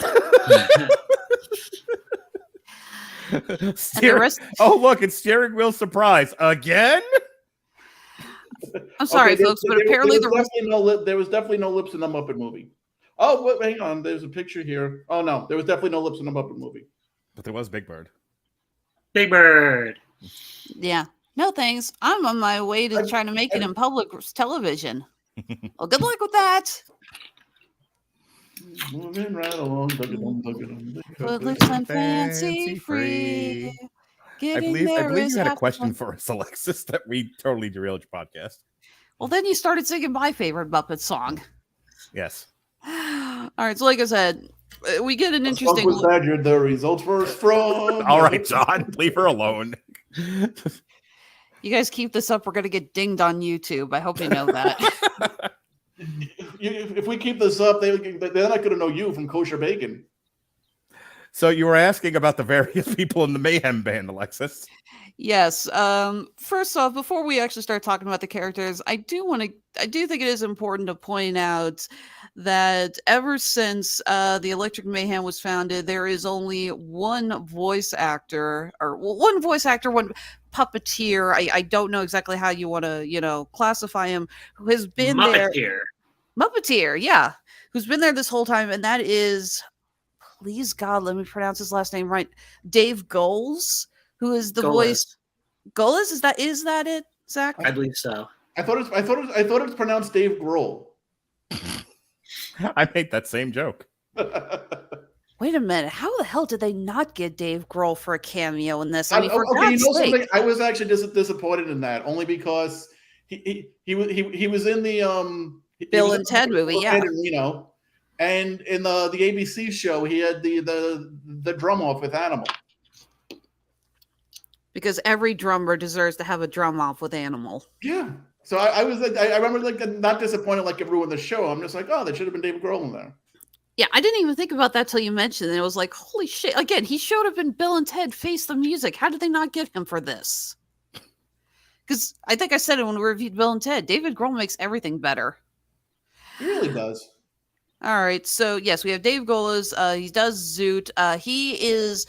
Oh, look, it's steering wheel surprise again. I'm sorry, folks, but apparently there was definitely no lips in the Muppet movie. Oh, hang on. There's a picture here. Oh no, there was definitely no lips in the Muppet movie. But there was Big Bird. Big Bird. Yeah. No thanks. I'm on my way to trying to make it in public television. Well, good luck with that. Moving right along. But looks I'm fancy free. I believe you had a question for us, Alexis, that we totally derailed your podcast. Well, then you started singing my favorite Muppet song. Yes. All right, so like I said, we get an Interesting. interesting. Was the results first from? All right, John, leave her alone. You guys keep this up, we're gonna get dinged on YouTube. I hope you know that. If we keep this up, they're not going to know you from Kosher Bacon. So you were asking about the various people in the Mayhem band, Alexis. Yes. First off, before we actually start talking about the characters, I do think it is important to point out that ever since the Electric Mayhem was founded, there is only one voice actor, one puppeteer. I don't know exactly how you want to, classify him, who has been there. Muppeteer, yeah. Who's been there this whole time, and that is, please God, let me pronounce his last name right. Dave Goelz, who is the voice. Goelz, is that it, Zach? I believe so. I thought it was pronounced Dave Grohl. I made that same joke. Wait a minute. How the hell did they not get Dave Grohl for a cameo in this? I mean, something? I was actually disappointed in that, only because he was in the Bill and Ted movie, yeah. In Reno, and in the ABC show, he had the drum off with Animal. Because every drummer deserves to have a drum off with Animal. Yeah. So I was like, I remember not disappointed like everyone in the show. I'm just like, oh, there should have been Dave Grohl in there. Yeah, I didn't even think about that till you mentioned it. It was like, holy shit. Again, he showed up in Bill and Ted Face the Music. How did they not get him for this? Because I think I said it when we reviewed Bill and Ted. David Grohl makes everything better. He really does. All right. So, yes, we have Dave Goelz. He does Zoot. He is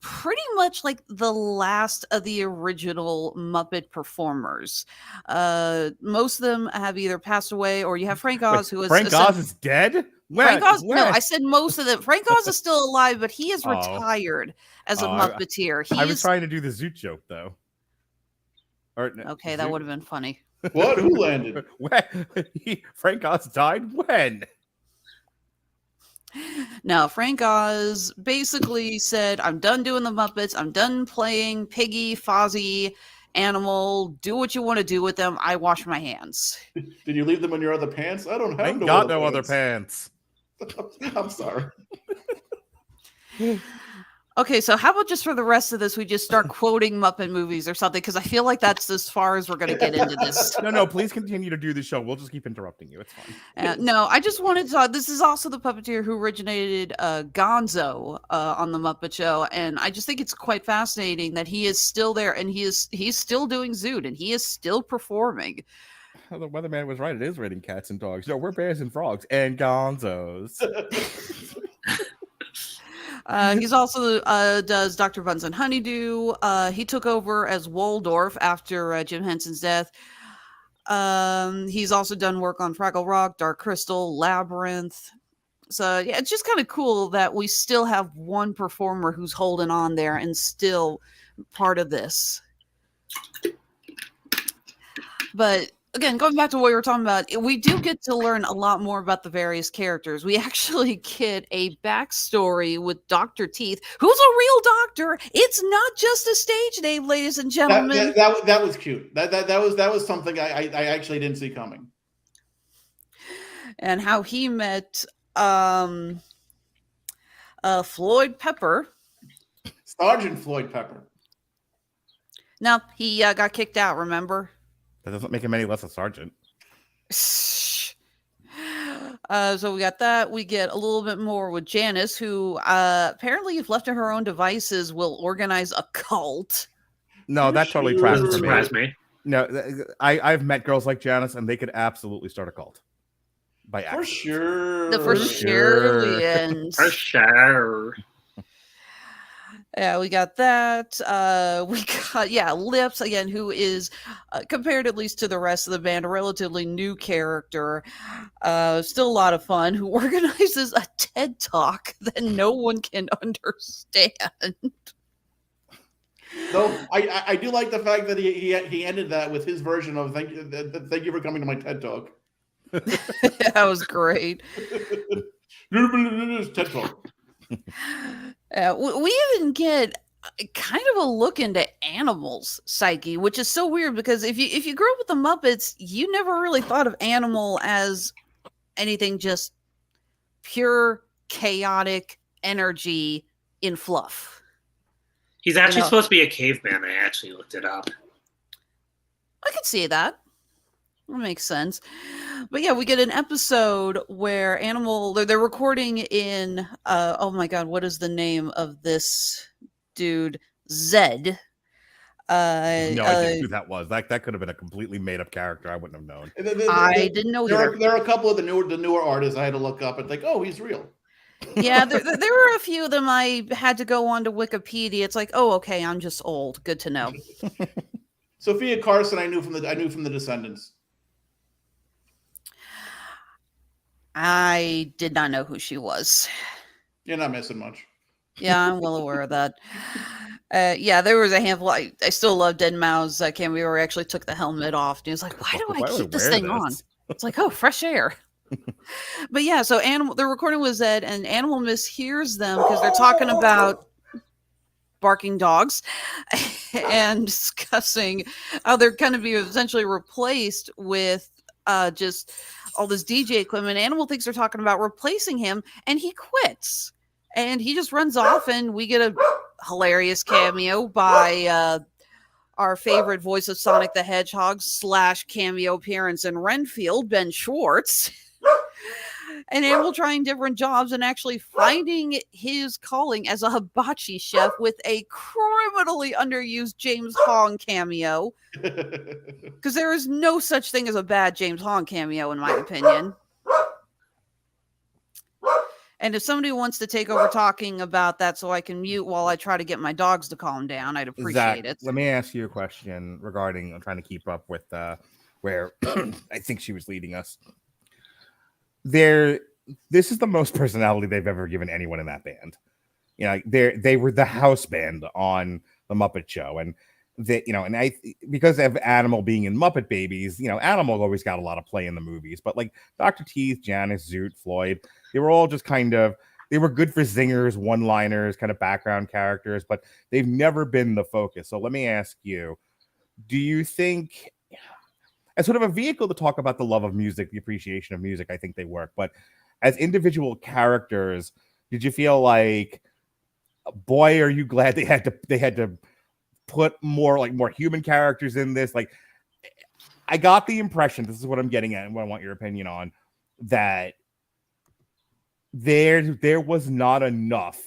pretty much like the last of the original Muppet performers. Most of them have either passed away, or you have Frank Oz, who is... Frank Oz is dead? Frank Oz, no, I said most of them. Frank Oz is still alive, but he is retired as a Muppeteer. I was trying to do the Zoot joke, though. Okay, that would have been funny. What? Who landed? Frank Oz died when? No, Frank Oz basically said, I'm done doing the Muppets. I'm done playing Piggy, Fozzie, Animal. Do what you want to do with them. I wash my hands. Did you leave them in your other pants? I don't have no other pants. I'm sorry. Okay, so how about just for the rest of this, we just start quoting Muppet movies or something? Because I feel like that's as far as we're going to get into this. No, please continue to do the show. We'll just keep interrupting you. It's fine. No, I just wanted to talk. This is also the puppeteer who originated Gonzo on the Muppet Show, and I just think it's quite fascinating that he is still there, and he's still doing Zoot, and he is still performing. The weatherman was right. It is raining cats and dogs. No, we're bears and frogs and Gonzos. He's also does Dr. Bunsen Honeydew. He took over as Waldorf after Jim Henson's death. He's also done work on Fraggle Rock, Dark Crystal, Labyrinth. So yeah, it's just kind of cool that we still have one performer who's holding on there and still part of this. But again, going back to what we were talking about, we do get to learn a lot more about the various characters. We actually get a backstory with Dr. Teeth, who's a real doctor. It's not just a stage name, ladies and gentlemen. That was cute. That was something I actually didn't see coming. And how he met Floyd Pepper. Sergeant Floyd Pepper. No, he got kicked out, remember? That doesn't make him any less a sergeant. So we got that. We get a little bit more with Janice, who apparently, if left to her own devices, will organize a cult. No, that totally tracks Doesn't for surprise me. me. No, I've met girls like Janice, and they could absolutely start a cult. By accident. For sure. The for sure. For sure. Yeah, we got that. We got, Lips, again, who is, compared at least to the rest of the band, a relatively new character. Still a lot of fun, who organizes a TED Talk that no one can understand. Though I do like the fact that he ended that with his version of thank you for coming to my TED Talk. That was great. TED Talk. We even get kind of a look into Animal's psyche, which is so weird because if you grew up with the Muppets, you never really thought of Animal as anything just pure chaotic energy in fluff. He's actually supposed to be a caveman. I actually looked it up. I could see that. That makes sense. But yeah, we get an episode where Animal, they're recording in, oh my God, what is the name of this dude? Zed. No idea who that was. That could have been a completely made up character. I wouldn't have known. I didn't know either. There are a couple of the newer artists I had to look up and think, oh, he's real. Yeah, there were a few of them I had to go on to Wikipedia. It's like, oh, okay, I'm just old. Good to know. Sophia Carson, I knew from the Descendants. I did not know who she was. You're not missing much. Yeah, I'm well aware of that. Yeah, there was a handful. I still love Dead Mouse cameo where he actually took the helmet off. And he was like, why do I keep this thing on? It's like, oh, fresh air. But yeah, so they're recording with Zed, and Animal mishears them because they're talking about barking dogs and discussing how they're going to be essentially replaced with just all this DJ equipment. Animal thinks they're talking about replacing him, and he quits. And he just runs off, and we get a hilarious cameo by our favorite voice of Sonic the Hedgehog / cameo appearance in Renfield, Ben Schwartz. And Animal trying different jobs and actually finding his calling as a hibachi chef with a criminally underused James Hong cameo. Because there is no such thing as a bad James Hong cameo, in my opinion. And if somebody wants to take over talking about that so I can mute while I try to get my dogs to calm down, I'd appreciate it. Let me ask you a question regarding, I'm trying to keep up with where I think she was leading us. This is the most personality they've ever given anyone in that band. You know, they were the house band on the Muppet Show, and because of Animal being in Muppet Babies, Animal always got a lot of play in the movies. But like Dr. Teeth, Janice, Zoot, Floyd, they were all just they were good for zingers, one-liners, kind of background characters, but they've never been the focus. So let me ask you, do you think, as sort of a vehicle to talk about the love of music, the appreciation of music, I think they work. But as individual characters, did you feel like, boy, are you glad they had to put more human characters in this? Like, I got the impression, this is what I'm getting at and what I want your opinion on, that there was not enough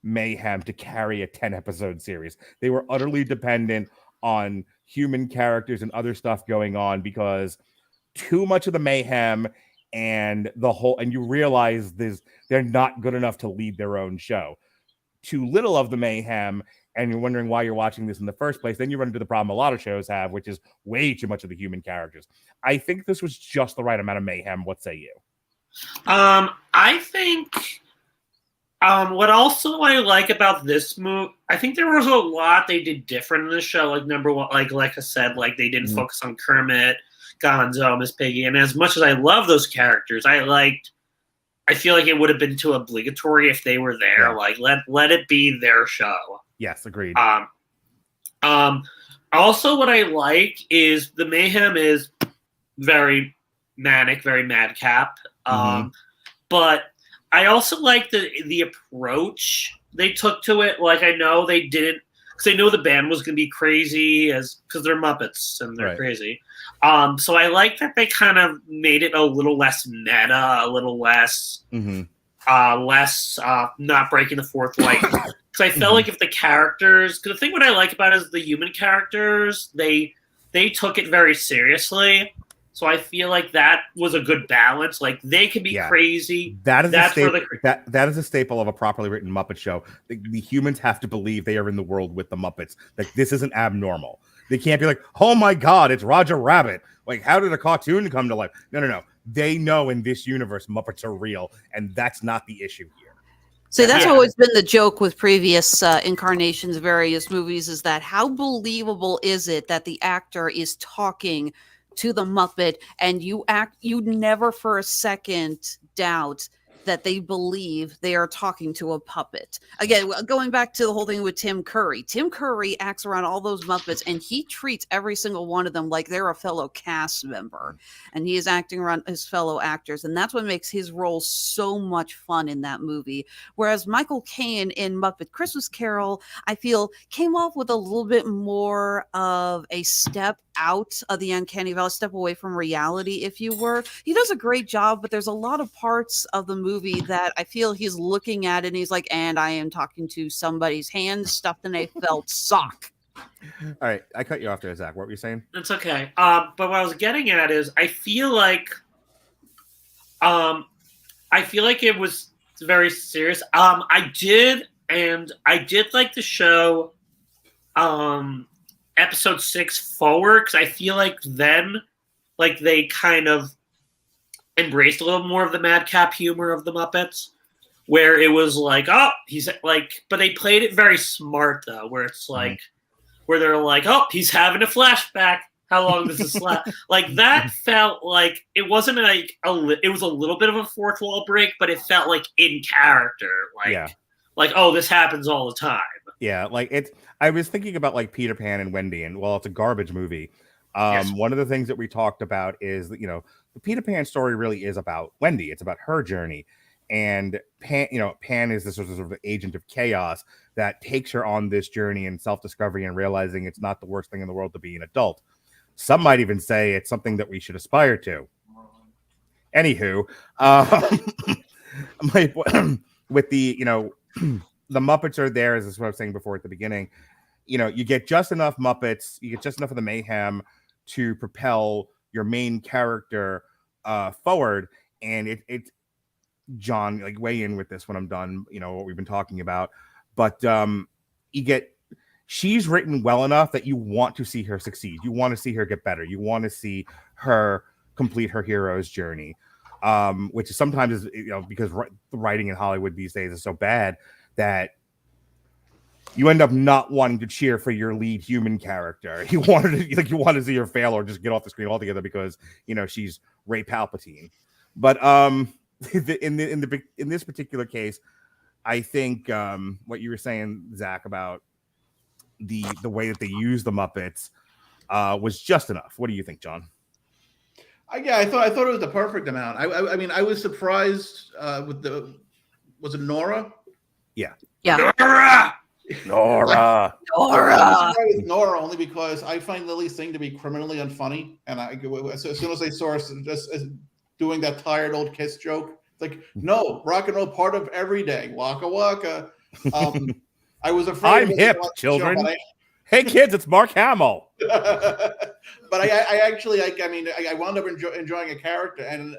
Mayhem to carry a 10-episode series. They were utterly dependent on human characters and other stuff going on, because too much of the Mayhem and you realize they're not good enough to lead their own show. Too little of the Mayhem, and you're wondering why you're watching this in the first place. Then you run into the problem a lot of shows have, which is way too much of the human characters. I think this was just the right amount of Mayhem. What say you? I think what also I like about this movie, I think there was a lot they did different in the show. Like number one, like I said, like they didn't focus on Kermit. Gonzo, Miss Piggy. And as much as I love those characters, I feel like it would have been too obligatory if they were there. Yeah. Like let it be their show. Yes, agreed. Also, what I like is the Mayhem is very manic, very madcap. But I also like the approach they took to it. Like, I know they didn't, because they knew the band was going to be crazy because they're Muppets and they're crazy. So I like that they kind of made it a little less meta, a little less, not breaking the fourth wall. Because I felt like if the characters, because the thing what I like about it is the human characters, they took it very seriously. So I feel like that was a good balance. Like, they can be crazy. That is a staple of a properly written Muppet show. The humans have to believe they are in the world with the Muppets. Like, this isn't abnormal. They can't be like, oh my God, it's Roger Rabbit. Like, how did a cartoon come to life? No. They know in this universe Muppets are real, and that's not the issue here. See, that's always been the joke with previous incarnations of various movies, is that how believable is it that the actor is talking to the Muppet and you never for a second doubt that they believe they are talking to a puppet. Again, going back to the whole thing with Tim Curry. Tim Curry acts around all those Muppets and he treats every single one of them like they're a fellow cast member. And he is acting around his fellow actors. And that's what makes his role so much fun in that movie. Whereas Michael Caine in Muppet Christmas Carol, I feel, came off with a little bit more of a step out of the uncanny valley, step away from reality, if you were. He does a great job, but there's a lot of parts of the movie that I feel he's looking at and he's like, and I am talking to somebody's hand stuffed in a felt sock. All right, I cut you off there, Zach. What were you saying? That's okay. But what I was getting at is I feel like it was very serious. I did like the show episode 6 forward, because I feel like then, like, they kind of embraced a little more of the madcap humor of the Muppets, where it was like, oh, he's like, but they played it very smart though, where it's like, where they're like, oh, he's having a flashback. How long does this last? Like, that felt like it wasn't like it was a little bit of a fourth wall break, but it felt like in character, like, oh, this happens all the time. Yeah, like I was thinking about like Peter Pan and Wendy, and well, it's a garbage movie. One of the things that we talked about is that, the Peter Pan story really is about Wendy. It's about her journey, and Pan is this sort of agent of chaos that takes her on this journey and self-discovery and realizing it's not the worst thing in the world to be an adult. Some might even say it's something that we should aspire to. Anywho, with the the Muppets are there, as what I was saying before at the beginning. You get just enough Muppets, you get just enough of the Mayhem to propel your main character forward. And it John, like, weigh in with this when I'm done, what we've been talking about. But she's written well enough that you want to see her succeed. You want to see her get better. You want to see her complete her hero's journey, which is sometimes because the writing in Hollywood these days is so bad that you end up not wanting to cheer for your lead human character. You want to see her fail or just get off the screen altogether because she's Ray Palpatine. But in this particular case, I think what you were saying, Zach, about the way that they use the Muppets was just enough. What do you think, John? I thought it was the perfect amount. I mean, I was surprised with was it Nora? Yeah. Nora. Nora. I was with Nora only because I find Lilly Singh to be criminally unfunny, and as soon as I saw her just doing that tired old Kiss joke, it's like, no, rock and roll part of every day. Waka waka. I was afraid. I'm hip, children. Hey kids, it's Mark Hamill. But I actually, I wound up enjoying a character, and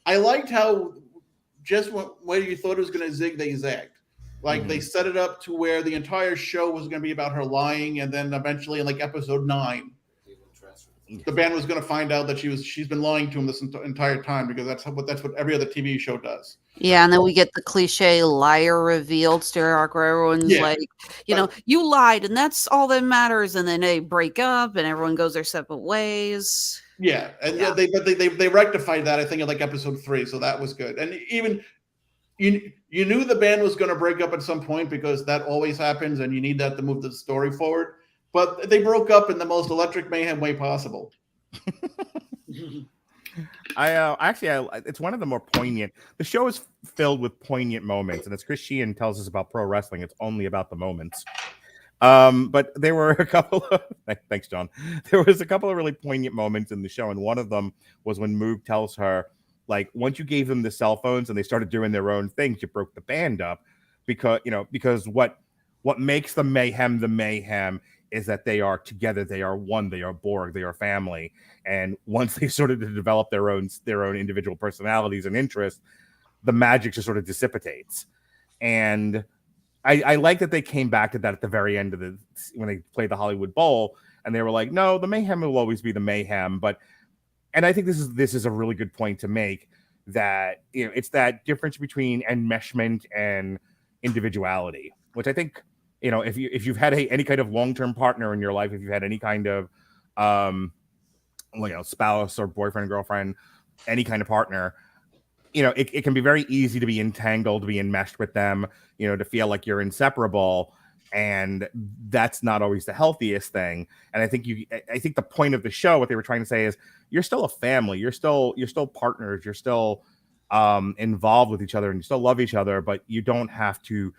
I liked how just when you thought it was going to zig, they zagged. Like, they set it up to where the entire show was going to be about her lying, and then eventually in like episode 9, the band was going to find out that she's been lying to him this entire time, because that's what every other TV show does. Yeah, and then we get the cliche liar revealed story arc where everyone's like, you lied, and that's all that matters. And then they break up, and everyone goes their separate ways. Yeah, and they rectified that, I think, in like episode 3, so that was good. And even you knew the band was going to break up at some point, because that always happens, and you need that to move the story forward. But they broke up in the most Electric Mayhem way possible. It's one of the more poignant. The show is filled with poignant moments, and as Chris Sheehan tells us about pro wrestling, it's only about the moments. But there were a couple of thanks, John. There was a couple of really poignant moments in the show, and one of them was when Moog tells her, like, once you gave them the cell phones and they started doing their own things, you broke the band up, because what makes the mayhem is that they are together, they are one, they are Borg, they are family. And once they started to develop their own individual personalities and interests, the magic just sort of dissipates. And I like that they came back to that at the very end of when they played the Hollywood Bowl, and they were like, no, the mayhem will always be the mayhem. And I think this is a really good point to make, that it's that difference between enmeshment and individuality, which I think, if you've had any kind of long-term partner in your life, if you've had any kind of spouse or boyfriend, girlfriend, any kind of partner, it can be very easy to be entangled, to be enmeshed with them, to feel like you're inseparable, and that's not always the healthiest thing. And I think the point of the show, what they were trying to say is, you're still a family, you're still partners, you're still involved with each other, and you still love each other, but you don't have to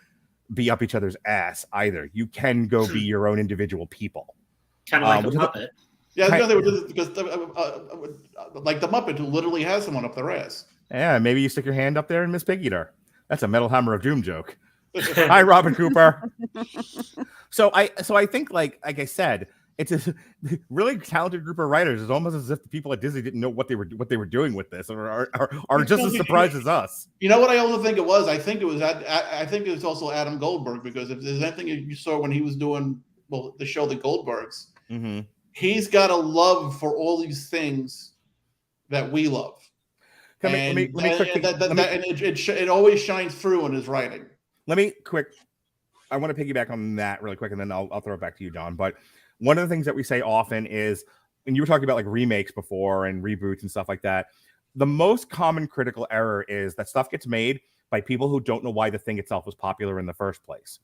be up each other's ass either. You can go be your own individual people. Kind of like a Muppet. Yeah, because like the Muppet, who literally has someone up their ass. Yeah, maybe you stick your hand up there and Miss Piggy her. That's a Metal Hammer of Doom joke. Hi, Robin Cooper. So I think, like I said, it's a really talented group of writers. It's almost as if the people at Disney didn't know what they were doing with this, or are just as surprised as us. You know what I also think it was? I think it was also Adam Goldberg, because if there's anything you saw when he was doing the show The Goldbergs, he's got a love for all these things that we love. It always shines through in his writing. I want to piggyback on that really quick, and then I'll throw it back to you, Don. But one of the things that we say often is, and you were talking about like remakes before and reboots and stuff like that, the most common critical error is that stuff gets made by people who don't know why the thing itself was popular in the first place.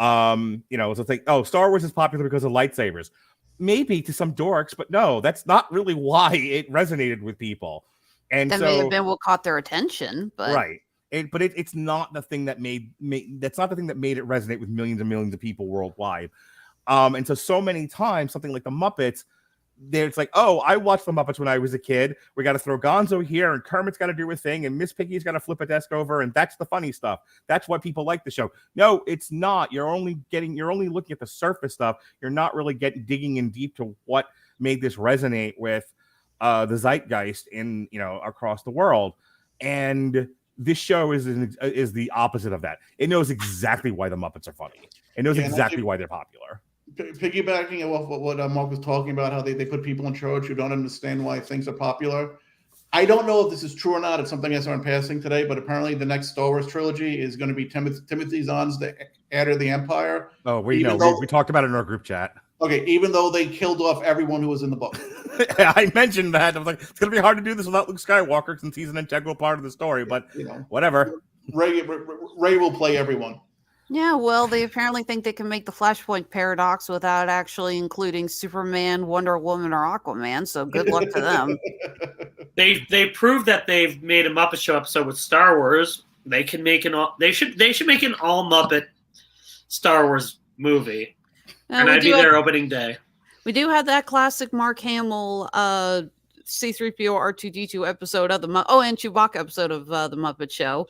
It's like, Star Wars is popular because of lightsabers. Maybe to some dorks, but no, that's not really why it resonated with people. And that may have been what caught their attention, but right. It's not the thing that that's not the thing that made it resonate with millions and millions of people worldwide. And so many times, something like the Muppets, it's like, I watched the Muppets when I was a kid. We got to throw Gonzo here, and Kermit's got to do a thing, and Miss Piggy's got to flip a desk over, and that's the funny stuff. That's why people like the show. No, it's not. You're only looking at the surface stuff. You're not really digging in deep to what made this resonate with the zeitgeist across the world. And this show is the opposite of that. It knows exactly why the Muppets are funny. It knows exactly why they're popular. Piggybacking on what Mark was talking about, how they put people in charge who don't understand why things are popular. I don't know if this is true or not. It's something I saw in passing today, but apparently the next Star Wars trilogy is going to be Timothy Zahn's The Heir of the Empire. Oh, we talked about it in our group chat. Okay, even though they killed off everyone who was in the book. I mentioned that. I was like, it's going to be hard to do this without Luke Skywalker, since he's an integral part of the story, but whatever. Ray will play everyone. Yeah, well, they apparently think they can make the Flashpoint paradox without actually including Superman, Wonder Woman, or Aquaman. So good luck to them. They proved that they've made a Muppet Show episode with Star Wars. They can make they should make an all Muppet Star Wars movie, and I'd be there opening day. We do have that classic Mark Hamill C-3PO R2-D2 episode of and Chewbacca episode of the Muppet Show.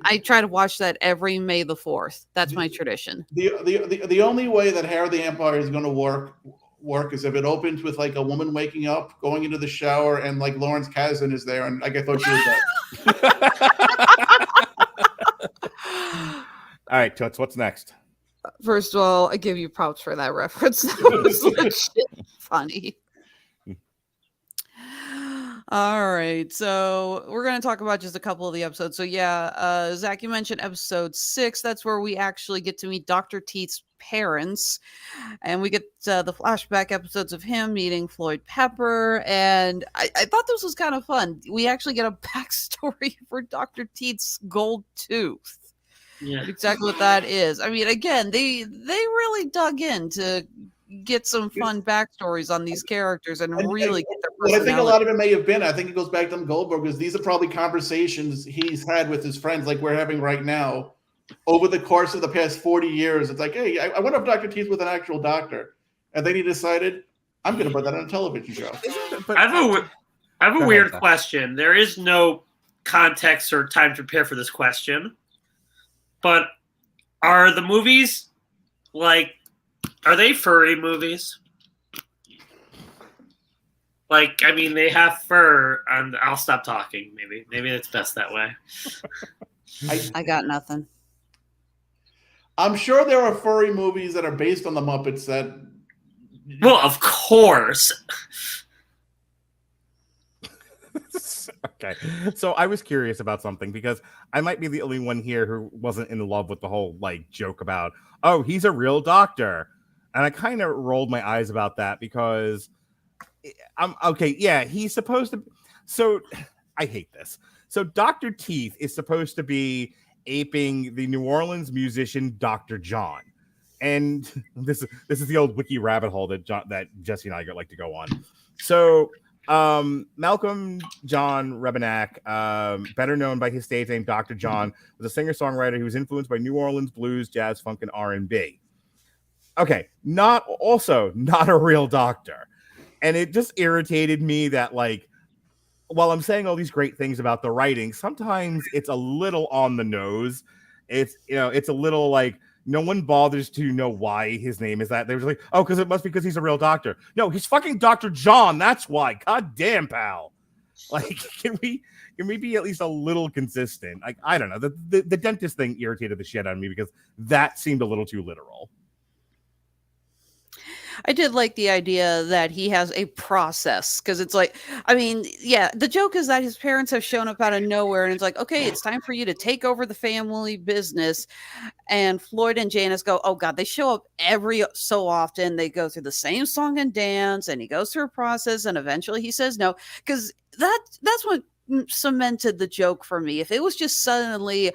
I try to watch that every May the 4th. That's my tradition. The only way that Heir of the Empire is going to work is if it opens with like a woman waking up, going into the shower, and like Lawrence Kasdan is there, and like I thought she was dead. All right, Toots, what's next? First of all, I give you props for that reference. That was legit funny. All right, so we're going to talk about just a couple of the episodes. So yeah, Zach, you mentioned episode 6. That's where we actually get to meet Dr. Teeth's parents, and we get the flashback episodes of him meeting Floyd Pepper. And I thought this was kind of fun. We actually get a backstory for Dr. Teeth's gold tooth. Yeah. Exactly what that is. I mean, again, they really dug in to get some fun backstories on these characters and really get their But I personality. think a lot of it may have been, I think it goes back to Goldberg, because these are probably conversations he's had with his friends like we're having right now over the course of the past 40 years. It's like, hey, I wonder if Dr. Teeth was an actual doctor. And then he decided, I'm going to put that on a television show. I have a weird question. There is no context or time to prepare for this question. But are the movies are they furry movies? Like, I mean, they have fur, and I'll stop talking. Maybe it's best that way. I got nothing. I'm sure there are furry movies that are based on the Muppets that. Well, of course. Okay, so I was curious about something because I might be the only one here who wasn't in love with the whole joke about, oh, he's a real doctor. And I kind of rolled my eyes about that because I'm okay. Yeah, he's supposed to. So I hate this. So Dr. Teeth is supposed to be aping the New Orleans musician Dr. John. And this is the old wiki rabbit hole that Jesse and I like to go on. So Malcolm John Rebenak, better known by his stage name Dr. John, was a singer-songwriter who was influenced by New Orleans blues, jazz, funk, and R&B. Okay, not a real doctor. And it just irritated me that, while I'm saying all these great things about the writing, sometimes it's a little on the nose. It's a little no one bothers to know why his name is that. They were like, oh, because he's a real doctor. No, he's fucking Dr. John. That's why. God damn, pal. Can we be at least a little consistent? I don't know. The dentist thing irritated the shit out of me because that seemed a little too literal. I did like the idea that he has a process because it's the joke is that his parents have shown up out of nowhere and it's like, okay, it's time for you to take over the family business. And Floyd and Janice go, oh God, they show up every so often. They go through the same song and dance and he goes through a process and eventually he says no, because that's what cemented the joke for me. If it was just suddenly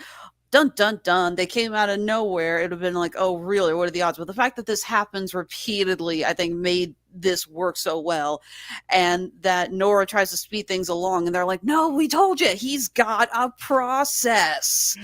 dun dun dun, they came out of nowhere, it would have been like, oh really, what are the odds? But the fact that this happens repeatedly, I think made this work so well. And that Nora tries to speed things along and they're like, no, we told you he's got a process.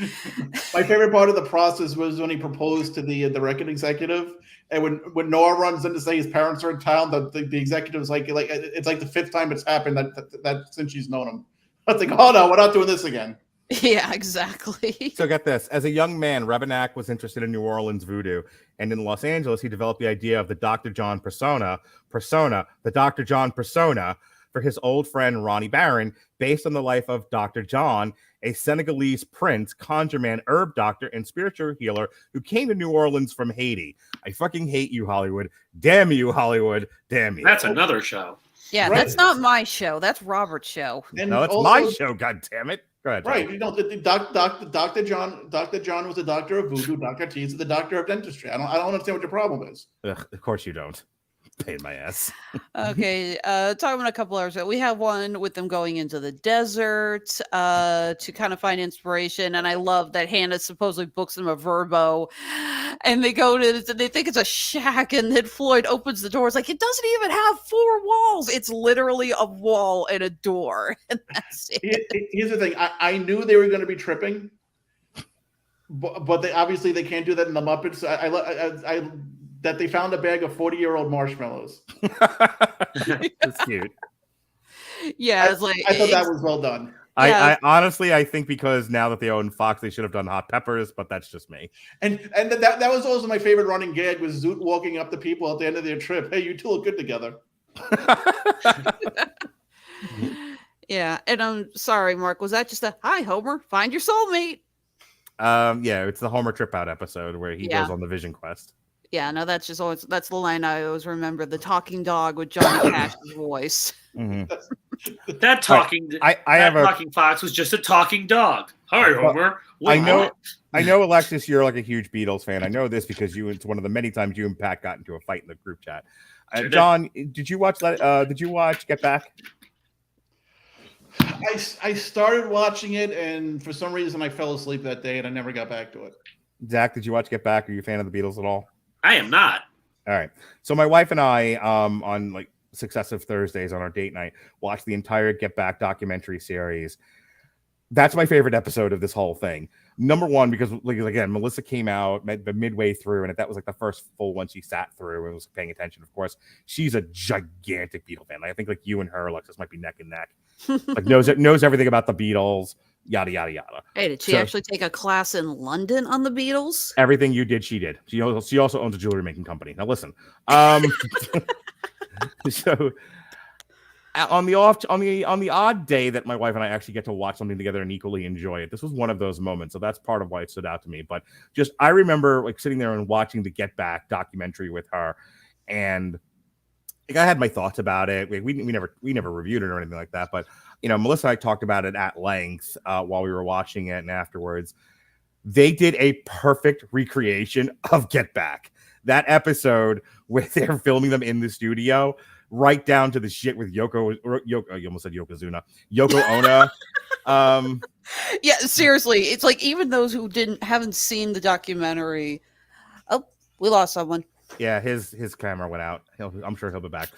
My favorite part of the process was when he proposed to the record executive, and when Nora runs in to say his parents are in town, the executive's like it's like the 5th time it's happened that since she's known him. I was like, oh no, we're not doing this again. Yeah, exactly. So get this. As a young man, Rebenak was interested in New Orleans voodoo. And in Los Angeles, he developed the idea of the Dr. John persona, the Dr. John persona for his old friend Ronnie Barron, based on the life of Dr. John, a Senegalese prince, conjure man, herb doctor, and spiritual healer who came to New Orleans from Haiti. I fucking hate you, Hollywood. Damn you, Hollywood. Damn you. That's another show. Yeah, right. That's not my show. That's Robert's show. And no, it's also, my show, God damn it. Go ahead, right. Dr. John was the doctor of voodoo. Dr. Teeth is the doctor of dentistry. I don't understand what your problem is. Ugh, of course you don't. Pain my ass. Okay, talking about a couple hours ago, we have one with them going into the desert to kind of find inspiration, and I love that Hannah supposedly books them a Verbo, and they go to, they think it's a shack, and then Floyd opens the door. It's like, it doesn't even have 4 walls. It's literally a wall and a door, and that's it. Here's the thing. I knew they were going to be tripping, but they obviously they can't do that in the Muppets. I that they found a bag of 40-year-old marshmallows. That's cute. Yeah, it's like, I thought that was well done. I honestly, I think because now that they own Fox, they should have done hot peppers, but that's just me. And that was also my favorite running gag was Zoot walking up to people at the end of their trip. Hey, you two look good together. Yeah, and I'm sorry, Mark. Was that just a hi, Homer? Find your soulmate. Yeah, it's the Homer Trip Out episode where he goes on the Vision Quest. Yeah, no, that's just always, that's the line I always remember. The talking dog with Johnny Cash's voice. Mm-hmm. That talking, I have a talking fox was just a talking dog. Hi, Homer. I know, Alexis, you're like a huge Beatles fan. I know this because it's one of the many times you and Pat got into a fight in the group chat. Sure John, did you watch Get Back? I started watching it, and for some reason I fell asleep that day, and I never got back to it. Zach, did you watch Get Back? Are you a fan of the Beatles at all? I am not. All right. So my wife and I, on like successive Thursdays on our date night, watched the entire Get Back documentary series. That's my favorite episode of this whole thing. Number one, because like again, Melissa came out midway through, and that was like the first full one she sat through and was paying attention. Of course, she's a gigantic Beatle fan. I think like you and her, Alexis, might be neck and neck. Like knows everything about the Beatles, yada yada yada. Hey, did she actually take a class in London on the Beatles? Everything you did, she did. She also owns a jewelry making company. Now listen, so on the odd day that my wife and I actually get to watch something together and equally enjoy it, this was one of those moments. So that's part of why it stood out to me. But just I remember like sitting there and watching the Get Back documentary with her, and like, I had my thoughts about it. We never reviewed it or anything like that. But you know, Melissa and I talked about it at length while we were watching it and afterwards. They did a perfect recreation of Get Back. That episode where they're filming them in the studio, right down to the shit with Yoko. You almost said Yokozuna. Yoko Ono. Yeah, seriously, it's like even those who haven't seen the documentary. Oh, we lost someone. Yeah, his camera went out. I'm sure he'll be back.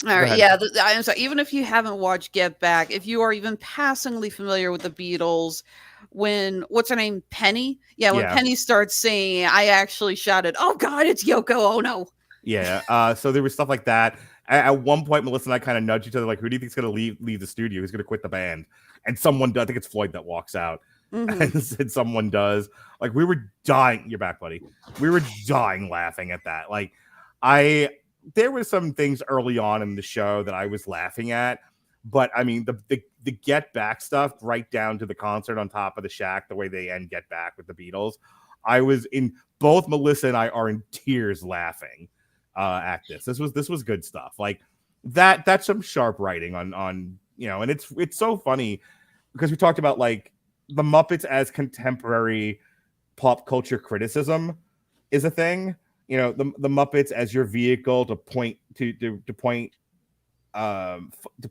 All right, yeah. I'm sorry. Even if you haven't watched Get Back, if you are even passingly familiar with the Beatles, when what's her name, Penny? Yeah, when Penny starts singing, I actually shouted, "Oh God, it's Yoko Ono!" Yeah. So there was stuff like that. At one point, Melissa and I kind of nudged each other, like, "Who do you think's going to leave the studio? Who's going to quit the band?" And someone does. I think it's Floyd that walks out. And said someone does. Like, we were dying. You're back, buddy. We were dying laughing at that. Like, there were some things early on in the show that I was laughing at, but I mean, the Get Back stuff, right down to the concert on top of the shack, the way they end Get Back with the Beatles. I was in both. Melissa and I are in tears laughing at this. This was good stuff. Like that. That's some sharp writing on you know, and it's so funny because we talked about like the Muppets as contemporary pop culture criticism is a thing. You know, the Muppets as your vehicle to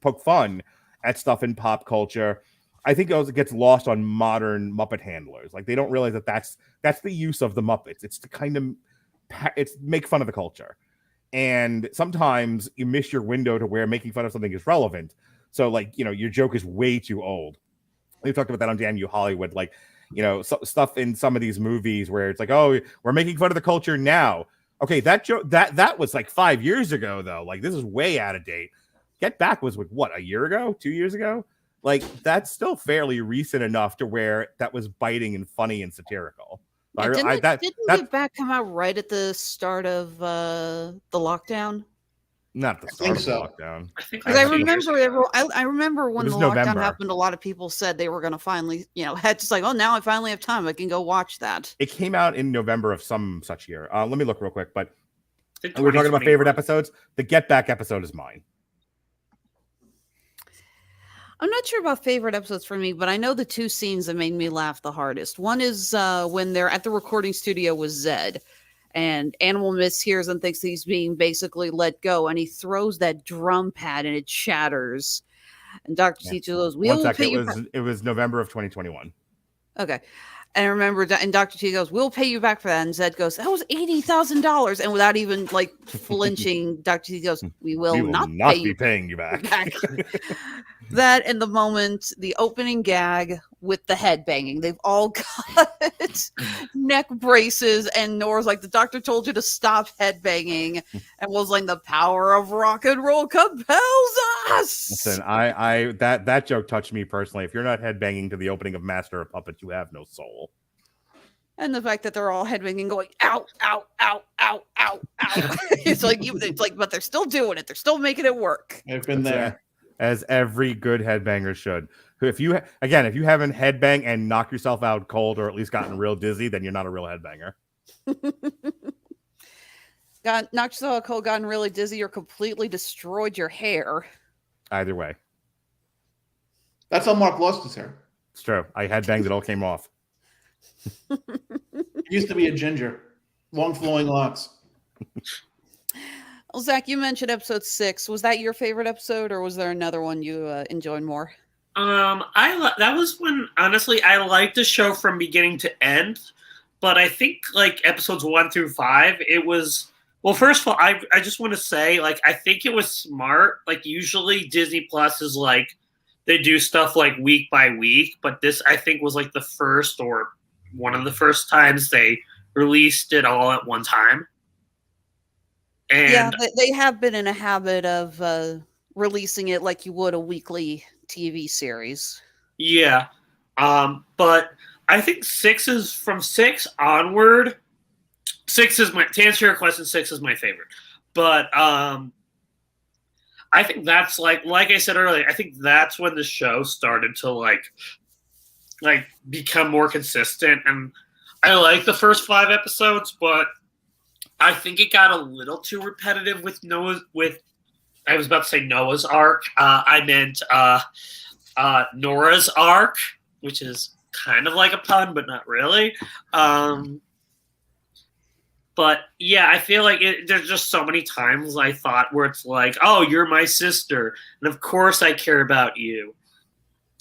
poke fun at stuff in pop culture. I think it gets lost on modern Muppet handlers. Like they don't realize that that's the use of the Muppets. It's to kind of make fun of the culture. And sometimes you miss your window to where making fun of something is relevant. So like, you know, your joke is way too old. We've talked about that on Damn You Hollywood. Like, you know, stuff in some of these movies where it's like, oh, we're making fun of the culture now. Okay, that joke that was like 5 years ago though. Like this is way out of date. Get Back was like, what, a year ago, 2 years ago? Like that's still fairly recent enough to where that was biting and funny and satirical. Didn't Get Back come out right at the start of the lockdown? Not the start of the lockdown. I remember when the lockdown happened, a lot of people said they were going to finally, you know, had to say, oh, now I finally have time. I can go watch that. It came out in November of some such year. Let me look real quick. But we're talking about favorite episodes. The Get Back episode is mine. I'm not sure about favorite episodes for me, but I know the two scenes that made me laugh the hardest. One is when they're at the recording studio with Zed. And Animal mishears and thinks he's being basically let go. And he throws that drum pad and it shatters. And Dr. Teacher goes, it was November of 2021. Okay. And I remember, and Dr. T goes, we'll pay you back for that. And Zed goes, that was $80,000. And without even like flinching, Dr. T goes, we will not be paying you back. That and the moment, the opening gag with the head banging, they've all got neck braces. And Nora's like, the doctor told you to stop head banging. And was like, the power of rock and roll compels us. Listen, that joke touched me personally. If you're not head banging to the opening of Master of Puppets, you have no soul. And the fact that they're all headbanging, going ow, ow, ow, ow, ow, ow. It's like, but they're still doing it. They're still making it work. I've been there, as every good headbanger should. If you haven't headbanged and knocked yourself out cold, or at least gotten real dizzy, then you're not a real headbanger. Knocked yourself out cold, gotten really dizzy, or completely destroyed your hair. Either way. That's how Mark lost his hair. It's true. I had bangs, it all came off. He used to be a ginger, long flowing locks. Well, Zach, you mentioned episode 6. Was that your favorite episode, or was there another one you enjoyed more? That was when, honestly, I liked the show from beginning to end, but I think like episodes 1 through 5, it was, well, first of all, I just want to say, like, I think it was smart. Like, usually Disney Plus is like, they do stuff like week by week, but this, I think, was like the first or one of the first times they released it all at one time. And Yeah, they have been in a habit of releasing it like you would a weekly TV series. yeah. But I think 6 is from 6 onward. 6 is to answer your question, 6 is my favorite. But I think that's like I said earlier, I think that's when the show started to like become more consistent. And I like the first 5 episodes, but I think it got a little too repetitive with I was about to say Noah's Ark. I meant Nora's Ark, which is kind of like a pun, but not really. But yeah, I feel like there's just so many times I thought where it's like, oh, you're my sister, and of course I care about you.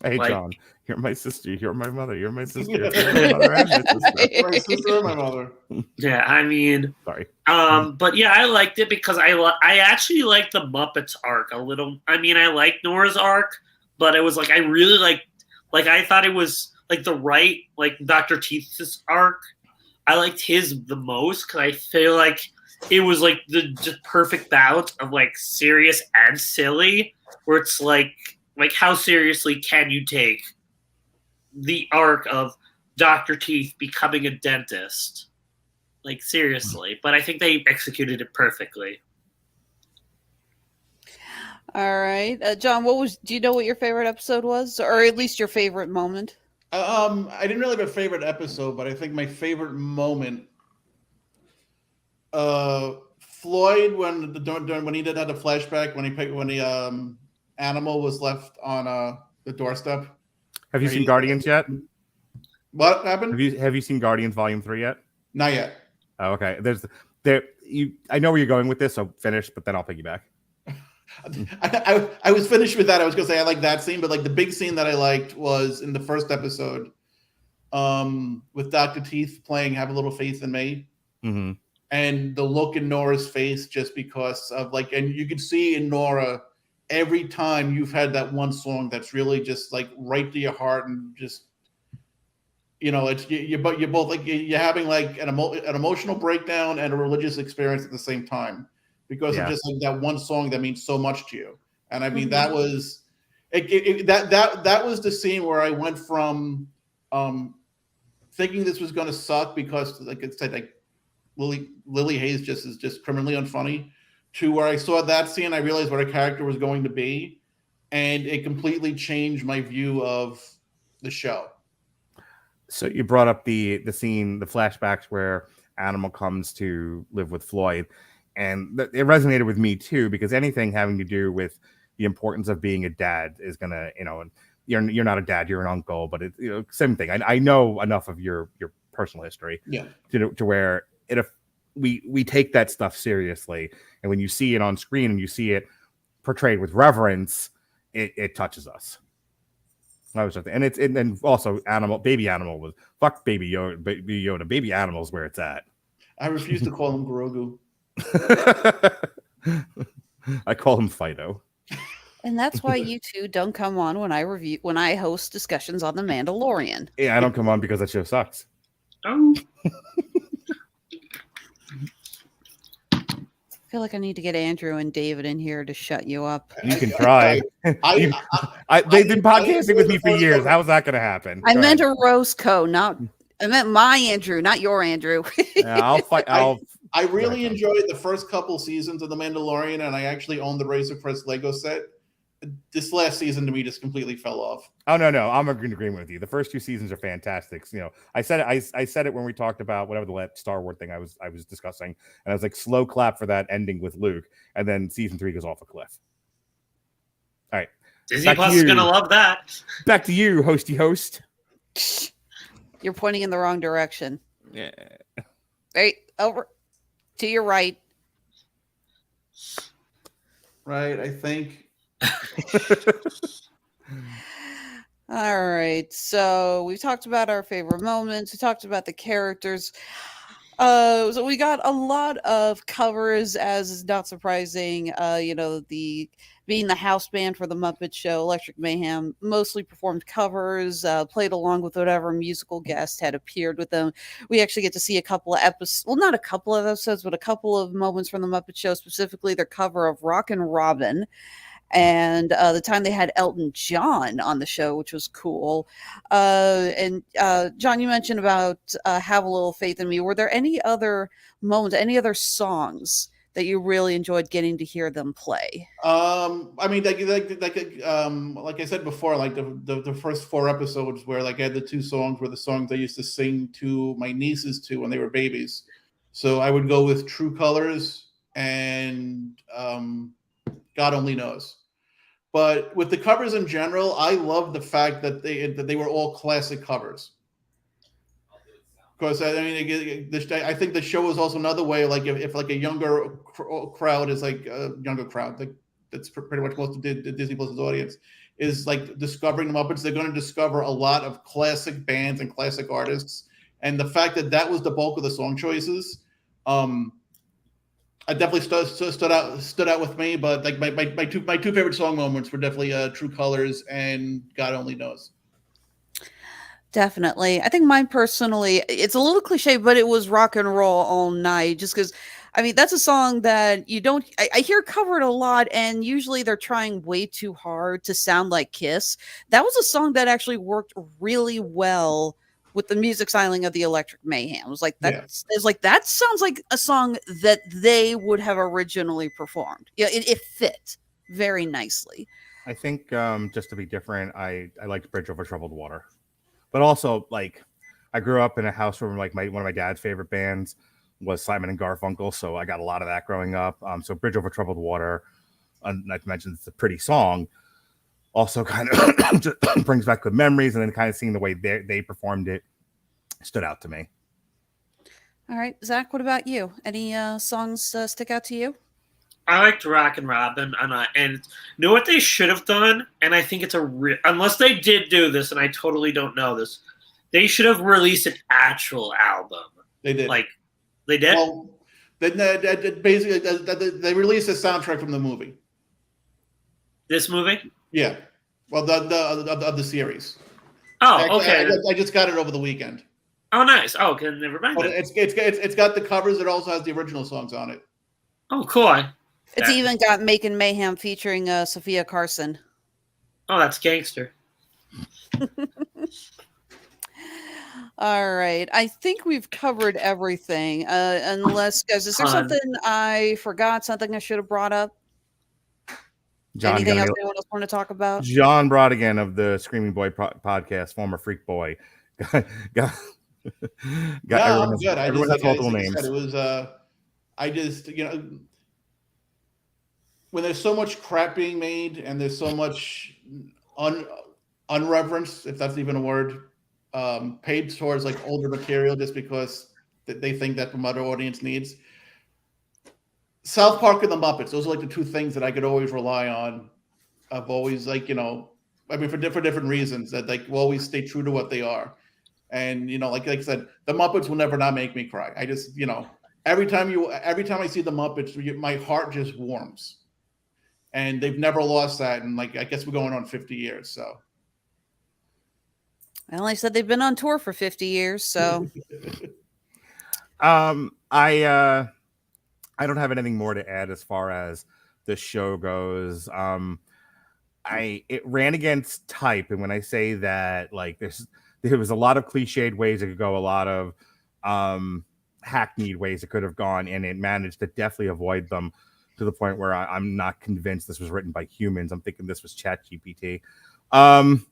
Hey, Like- John, you're my sister. You're my mother. You're my sister. You're my mother and my sister. My sister and my mother. Yeah, I mean, Sorry. but yeah, I liked it because I actually liked the Muppets arc a little. I mean, I liked Nora's Ark, but it was like I really like I thought it was like the right like Dr. Teeth's arc. I liked his the most because I feel like it was like the just perfect balance of like serious and silly, where it's like how seriously can you take the arc of Dr. Teeth becoming a dentist? Like seriously, but I think they executed it perfectly. All right, John, do you know what your favorite episode was, or at least your favorite moment? I didn't really have a favorite episode, but I think my favorite moment, Floyd when he did have the flashback when the animal was left on the doorstep. Have you seen Guardians yet? What happened? Have you seen Guardians Volume 3 yet? Not yet. Oh, okay. I know where you're going with this, so finish, but then I'll piggyback. I was finished with that. I was gonna say I like that scene, but like the big scene that I liked was in the first episode, with Dr. Teeth playing "Have a Little Faith in Me," Mm-hmm. and the look in Nora's face just because of like, and you can see in Nora every time you've had that one song that's really just like right to your heart and just, it's you're both like you're having like an emotional breakdown and a religious experience at the same time. Because of just like that one song that means so much to you, and I mean that was that was the scene where I went from thinking this was going to suck because like it said like Lily Hayes is just criminally unfunny, to where I saw that scene I realized what her character was going to be, and it completely changed my view of the show. So you brought up the scene, the flashbacks where Animal comes to live with Floyd. And it resonated with me too, because anything having to do with the importance of being a dad is gonna, and you're not a dad, you're an uncle, but it's same thing. I know enough of your personal history, to where if we take that stuff seriously, and when you see it on screen and you see it portrayed with reverence, it touches us. That was something, and then also baby animal was fuck baby Yoda, baby animal's where it's at. I refuse to call him Grogu. I call him Fido. And that's why you two don't come on when I host discussions on The Mandalorian. Yeah, I don't come on because that show sucks. Oh, I feel like I need to get Andrew and David in here to shut you up. You can try. They've been podcasting with me for years. How's that going to happen? I meant a Roscoe, I meant my Andrew, not your Andrew. Yeah, I'll fight. I really enjoyed the first couple seasons of The Mandalorian, and I actually owned the Razor Crest Lego set. This last season to me just completely fell off. Oh no, I'm in agreement with you. The first 2 seasons are fantastic. I said it when we talked about whatever the Star Wars thing I was discussing, and I was like, slow clap for that ending with Luke, and then season 3 goes off a cliff. All right, Disney Back to Plus is you. gonna love that. Back to you, hosty host. You're pointing in the wrong direction. Yeah. Right over to your right. Right, I think. All right. So we talked about our favorite moments. We talked about the characters. So we got a lot of covers, as is not surprising. The being the house band for the Muppet Show, Electric Mayhem mostly performed covers, played along with whatever musical guest had appeared with them. We actually get to see a couple of episodes, well, not a couple of episodes, but a couple of moments from the Muppet Show, specifically their cover of Rockin' Robin. And the time they had Elton John on the show, which was cool. And John, you mentioned about Have a Little Faith in Me. Were there any other moments, any other songs that you really enjoyed getting to hear them play? I mean, like I said before, like the first 4 episodes where like I had the 2 songs were the songs I used to sing to my nieces to when they were babies. So I would go with True Colors and God Only Knows. But with the covers in general, I love the fact that they were all classic covers. Because I mean, I think the show is also another way. Like if like a younger crowd is like a younger crowd, like that's pretty much most of the Disney Plus's audience is like discovering the Muppets. They're going to discover a lot of classic bands and classic artists, and the fact that was the bulk of the song choices. I definitely stood out with me, but like my two favorite song moments were definitely True Colors and God Only Knows. Definitely. I think mine personally, it's a little cliche, but it was Rock and Roll All Night, just because, I mean, that's a song that you don't, I hear covered a lot, and usually they're trying way too hard to sound like Kiss. That was a song that actually worked really well with the music styling of the Electric Mayhem. It was like that sounds like a song that they would have originally performed. Yeah, it fit very nicely. I think just to be different, I liked Bridge Over Troubled Water, but also like I grew up in a house where like one of my dad's favorite bands was Simon and Garfunkel, so I got a lot of that growing up. So Bridge Over Troubled Water, like I mentioned, it's a pretty song. Also kind of just brings back good memories, and then kind of seeing the way they performed it stood out to me. All right, Zach, what about you? Any songs stick out to you? I liked Rockin' Robin, and you know what they should have done, and I think it's unless they did do this, and I totally don't know this, they should have released an actual album. They did. Like, they did? Well, basically, they released a soundtrack from the movie. This movie? Yeah. Well, the series. Oh, okay. I just got it over the weekend. Oh, nice. Oh, okay, never mind. But it's got the covers. It also has the original songs on it. Oh, cool. It's even got Making Mayhem featuring Sophia Carson. Oh, that's gangster. All right. I think we've covered everything. Unless, guys, is there something I forgot? Something I should have brought up? John, anything else anyone else want to talk about? John Brodigan of the Screaming Boy podcast, former Freak Boy. got everyone has multiple names. It was I just, when there's so much crap being made and there's so much unreverence, if that's even a word, paid towards like older material just because they think that the other audience needs. South Park and the Muppets, those are like the 2 things that I could always rely on. I've always like, I mean, for different reasons that like will always stay true to what they are. And, like I said, the Muppets will never not make me cry. I just, every time I see the Muppets, my heart just warms. And they've never lost that. And like, I guess we're going on 50 years. So. Well, I said they've been on tour for 50 years. So. I don't have anything more to add as far as the show goes. It ran against type, and when I say that, like there was a lot of cliched ways it could go, a lot of hackneyed ways it could have gone, and it managed to definitely avoid them to the point where I'm not convinced this was written by humans. I'm thinking this was ChatGPT. I'm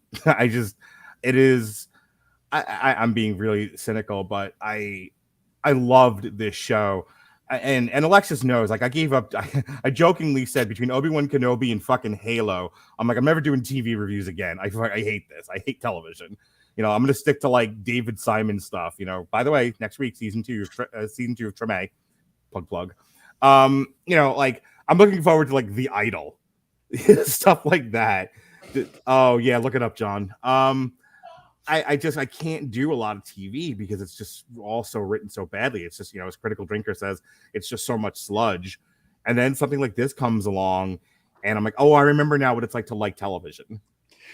being really cynical, but I loved this show. and Alexis knows, like I gave up. I jokingly said between Obi-Wan Kenobi and fucking Halo, I'm like, I'm never doing TV reviews again. I hate this. I hate television. You know, I'm gonna stick to like David Simon stuff. You know, by the way, next week season 2 of Treme, plug. You know, like I'm looking forward to like The Idol, stuff like that. Oh yeah, look it up, John. I can't do a lot of TV because it's just also written so badly. It's just, you know, as Critical Drinker says, it's just so much sludge. And then something like this comes along, and I'm like, oh, I remember now what it's like to like television.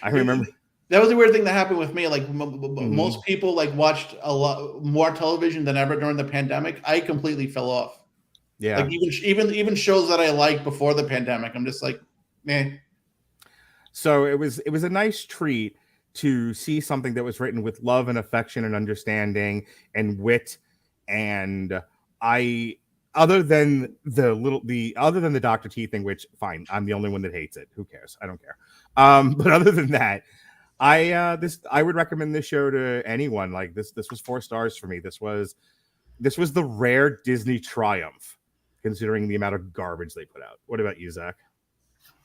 I remember. That was a weird thing that happened with me. Like most people like watched a lot more television than ever during the pandemic. I completely fell off. Yeah. Like even shows that I liked before the pandemic, I'm just like, meh. So it was a nice treat to see something that was written with love and affection and understanding and wit. And other than the Dr. T thing, which fine, I'm the only one that hates it. Who cares? I don't care. But other than that, I would recommend this show to anyone. Like this was 4 stars for me. This was the rare Disney triumph, considering the amount of garbage they put out. What about you, Zach?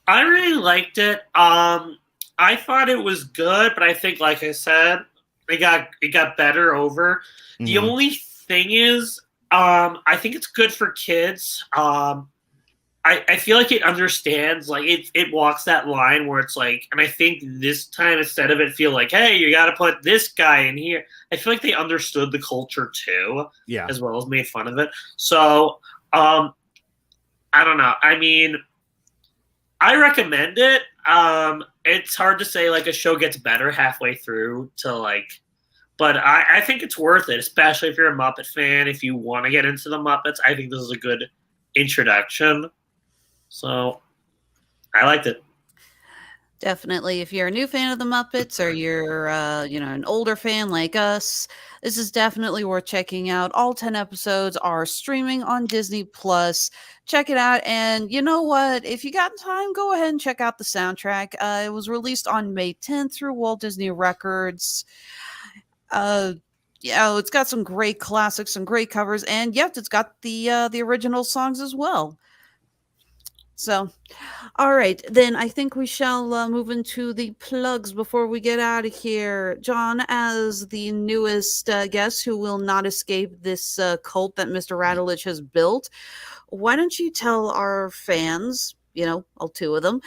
I really liked it. I thought it was good, but I think, like I said, it got better over. Mm-hmm. The only thing is, I think it's good for kids. I feel like it understands, like it walks that line where it's like, and I think this time instead of it feel like, hey, you got to put this guy in here, I feel like they understood the culture too, yeah, as well as made fun of it. So, I don't know. I mean, I recommend it. It's hard to say like a show gets better halfway through to like, but I think it's worth it, especially if you're a Muppet fan. If you want to get into the Muppets, I think this is a good introduction. So I liked it. Definitely. If you're a new fan of the Muppets or you're, an older fan like us, this is definitely worth checking out. All 10 episodes are streaming on Disney Plus. Check it out. And you know what? If you got time, go ahead and check out the soundtrack. It was released on May 10th through Walt Disney Records. It's got some great classics, some great covers, and yet it's got the original songs as well. So, all right, then I think we shall move into the plugs before we get out of here. John, as the newest guest who will not escape this cult that Mr. Radulich has built, why don't you tell our fans, all 2 of them,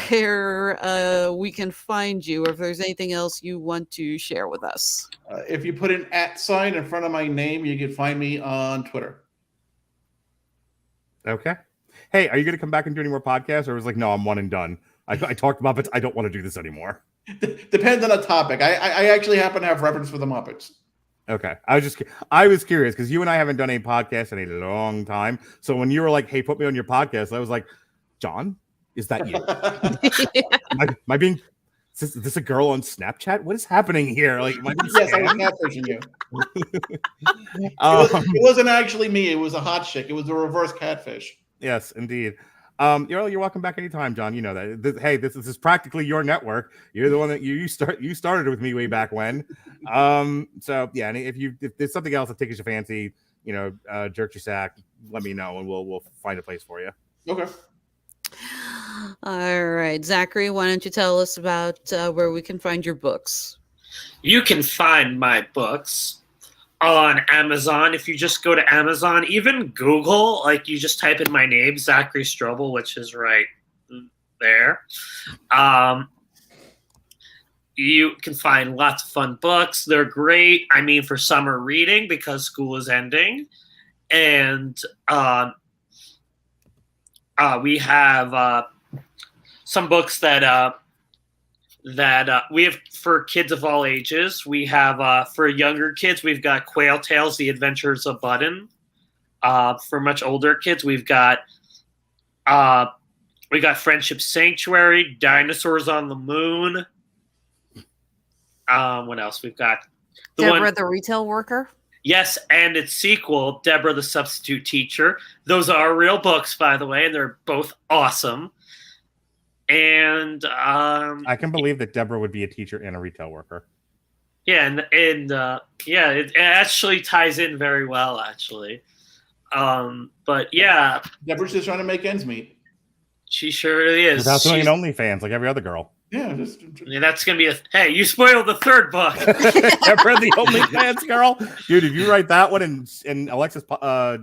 where we can find you, or if there's anything else you want to share with us? If you put an @ in front of my name, you can find me on Twitter. Okay. Hey, are you going to come back and do any more podcasts? Or was like, no, I'm one and done. I talked Muppets. I don't want to do this anymore. Depends on the topic. I actually happen to have reference for the Muppets. Okay. I was curious because you and I haven't done any podcasts in a long time. So when you were like, hey, put me on your podcast, I was like, John, is that you? Am I being... Is this a girl on Snapchat? What is happening here? Like, yes, I was catfishing you. It wasn't actually me. It was a hot chick. It was a reverse catfish. Yes, indeed. You're welcome back anytime, John. You know that. Hey, this is practically your network. You're the one that you started with me way back when. So yeah, and if there's something else that tickles your fancy, jerk your sack, let me know and we'll find a place for you. Okay. All right, Zachary, why don't you tell us about where we can find your books? You can find my books on Amazon. If you just go to Amazon, even Google, like you just type in my name, Zachary Strobel, which is right there. You can find lots of fun books. They're great. I mean, for summer reading because school is ending. And we have some books that we have for kids of all ages. We have for younger kids, we've got Quail Tales: The Adventures of Button. For much older kids, we've got Friendship Sanctuary, Dinosaurs on the Moon. What else? We've got Deborah the Retail Worker. Yes, and its sequel, Deborah the Substitute Teacher. Those are real books, by the way, and they're both awesome. And I can believe that Deborah would be a teacher and a retail worker. Yeah, and it actually ties in very well, actually. But yeah, Deborah's just trying to make ends meet. she sure is. Without doing an She's- OnlyFans like every other girl. Yeah, just Yeah, that's gonna be hey, you spoiled the third book. Deborah, the OnlyFans girl. Dude, if you write that one and Alexis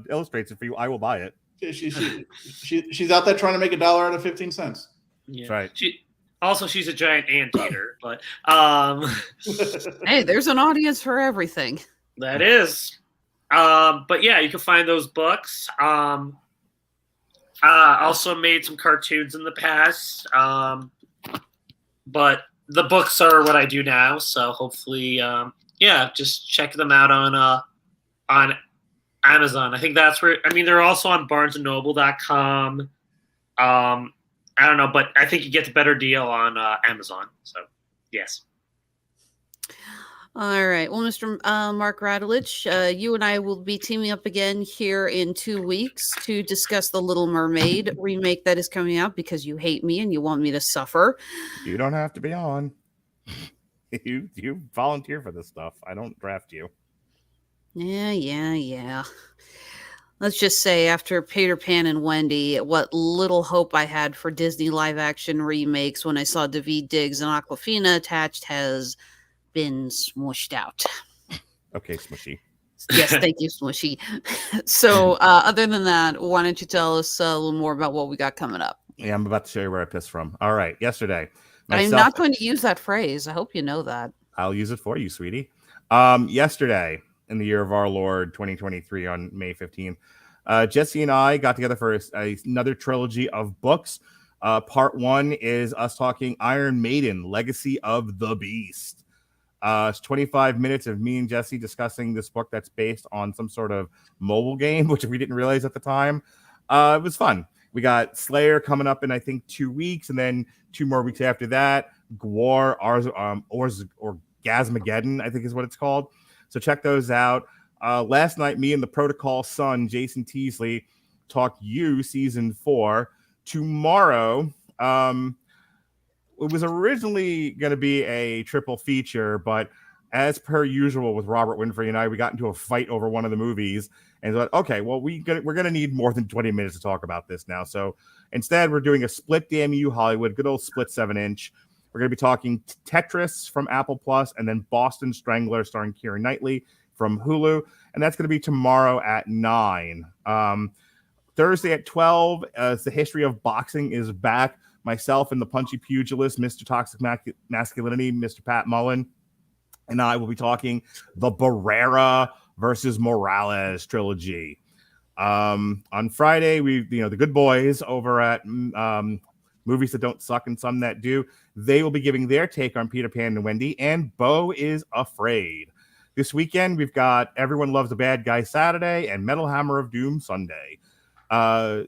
illustrates it for you, I will buy it. she's out there trying to make $1 out of 15 cents. Yeah. That's right. She's a giant anteater, but Hey, there's an audience for everything. that is. But yeah, you can find those books. Also made some cartoons in the past. But the books are what I do now, so hopefully, just check them out on Amazon. I think that's where. I mean, they're also on BarnesandNoble.com. I don't know, but I think you get the better deal on Amazon. So, yes. All right. Well, Mr. Mark Radulich, you and I will be teaming up again here in 2 weeks to discuss the Little Mermaid remake that is coming out because you hate me and you want me to suffer. You don't have to be on. You volunteer for this stuff. I don't draft you. Yeah. Let's just say after Peter Pan and Wendy, what little hope I had for Disney live action remakes when I saw Daveed Diggs and Aquafina attached has been smushed out. Okay, Smushy. Yes, thank you, Smushy. So other than that, why don't you tell us a little more about what we got coming up? Yeah, I'm about to show you where I pissed from. All right, yesterday. I'm not going to use that phrase. I hope you know that. I'll use it for you, sweetie. Yesterday, in the year of our Lord 2023 on May 15th, Jesse and I got together for another trilogy of books. Part 1 is us talking Iron Maiden, Legacy of the Beast. It's 25 minutes of me and Jesse discussing this book that's based on some sort of mobile game, which we didn't realize at the time. It was fun. We got Slayer coming up in, I think, 2 weeks, and then 2 more weeks after that, Gwar, or Gasmageddon, I think is what it's called. So check those out. Last night, me and the Protocol son, Jason Teasley, talked You Season 4. Tomorrow, it was originally going to be a triple feature, but as per usual with Robert Winfrey and I, we got into a fight over one of the movies and thought, okay, well, we're going to need more than 20 minutes to talk about this now. So instead, we're doing a split Damn You Hollywood, good old split 7-inch. We're going to be talking Tetris from Apple Plus and then Boston Strangler starring Keira Knightley from Hulu. And that's going to be tomorrow at 9. Thursday at 12, The History of Boxing is back. Myself and the punchy pugilist, Mr. Toxic Masculinity, Mr. Pat Mullen, and I will be talking the Barretta versus Morales trilogy. On Friday, the good boys over at Movies That Don't Suck and Some That Do, they will be giving their take on Peter Pan and Wendy, and Beau is Afraid. This weekend, we've got Everyone Loves a Bad Guy Saturday and Metal Hammer of Doom Sunday.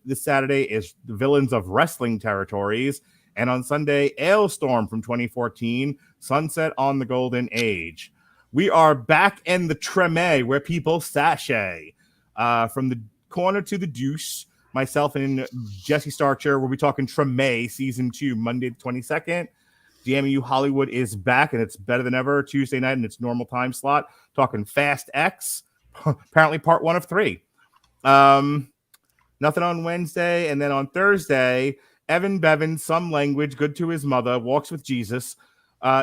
This Saturday is the Villains of Wrestling Territories, and on Sunday, Ailstorm from 2014, Sunset on the Golden Age. We are back in the Treme where people sashay. From the corner to the deuce, myself and Jesse Starcher will be talking Treme Season 2, Monday the 22nd. DMU Hollywood is back, and it's better than ever. Tuesday night in its normal time slot, talking Fast X, apparently part 1 of 3. Nothing on Wednesday. And then on Thursday, Evan Bevan, Some Language, Good to His Mother, Walks with Jesus,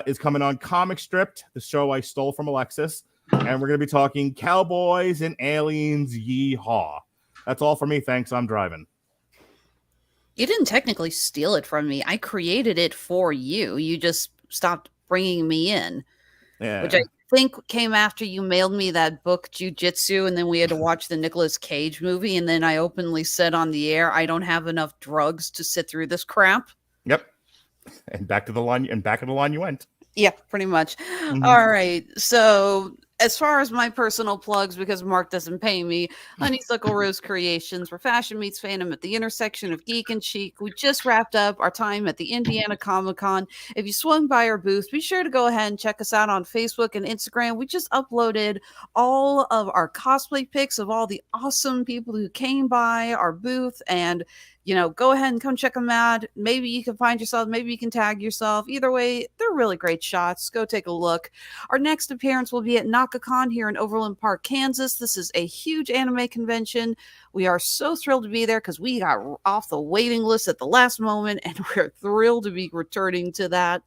is coming on Comic Stripped, the show I stole from Alexis. And we're going to be talking Cowboys and Aliens, Yeehaw. That's all for me. Thanks. I'm driving. You didn't technically steal it from me. I created it for you. You just stopped bringing me in. Yeah. Which I think came after you mailed me that book, Jiu-Jitsu, and then we had to watch the Nicolas Cage movie, and then I openly said on the air, I don't have enough drugs to sit through this crap. Yep. And back of the line you went. Yeah, pretty much. Mm-hmm. All right. So as far as my personal plugs, because Mark doesn't pay me, Honeysuckle Rose Creations, where fashion meets fandom at the intersection of geek and chic. We just wrapped up our time at the Indiana Comic-Con. If you swung by our booth, be sure to go ahead and check us out on Facebook and Instagram. We just uploaded all of our cosplay pics of all the awesome people who came by our booth, and go ahead and come check them out. Maybe you can find yourself, maybe you can tag yourself. Either way, they're really great shots. Go take a look. Our next appearance will be at NakaCon here in Overland Park, Kansas. This is a huge anime convention. We are so thrilled to be there because we got off the waiting list at the last moment, and we're thrilled to be returning to that.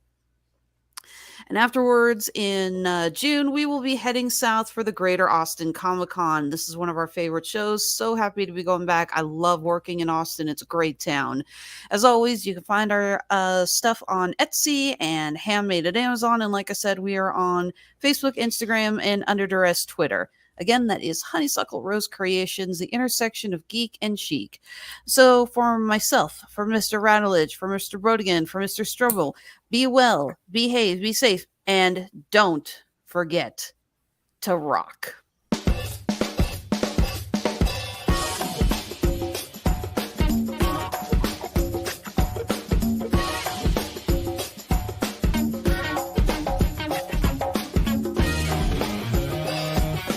And afterwards, in June, we will be heading south for the Greater Austin Comic-Con. This is one of our favorite shows. So happy to be going back. I love working in Austin. It's a great town. As always, you can find our stuff on Etsy and Handmade at Amazon. And like I said, we are on Facebook, Instagram, and Under Duress Twitter. Again, that is Honeysuckle Rose Creations, the intersection of geek and chic. So for myself, for Mr. Radulich, for Mr. Brodigan, for Mr. Strobel, be well, behave, be safe, and don't forget to rock.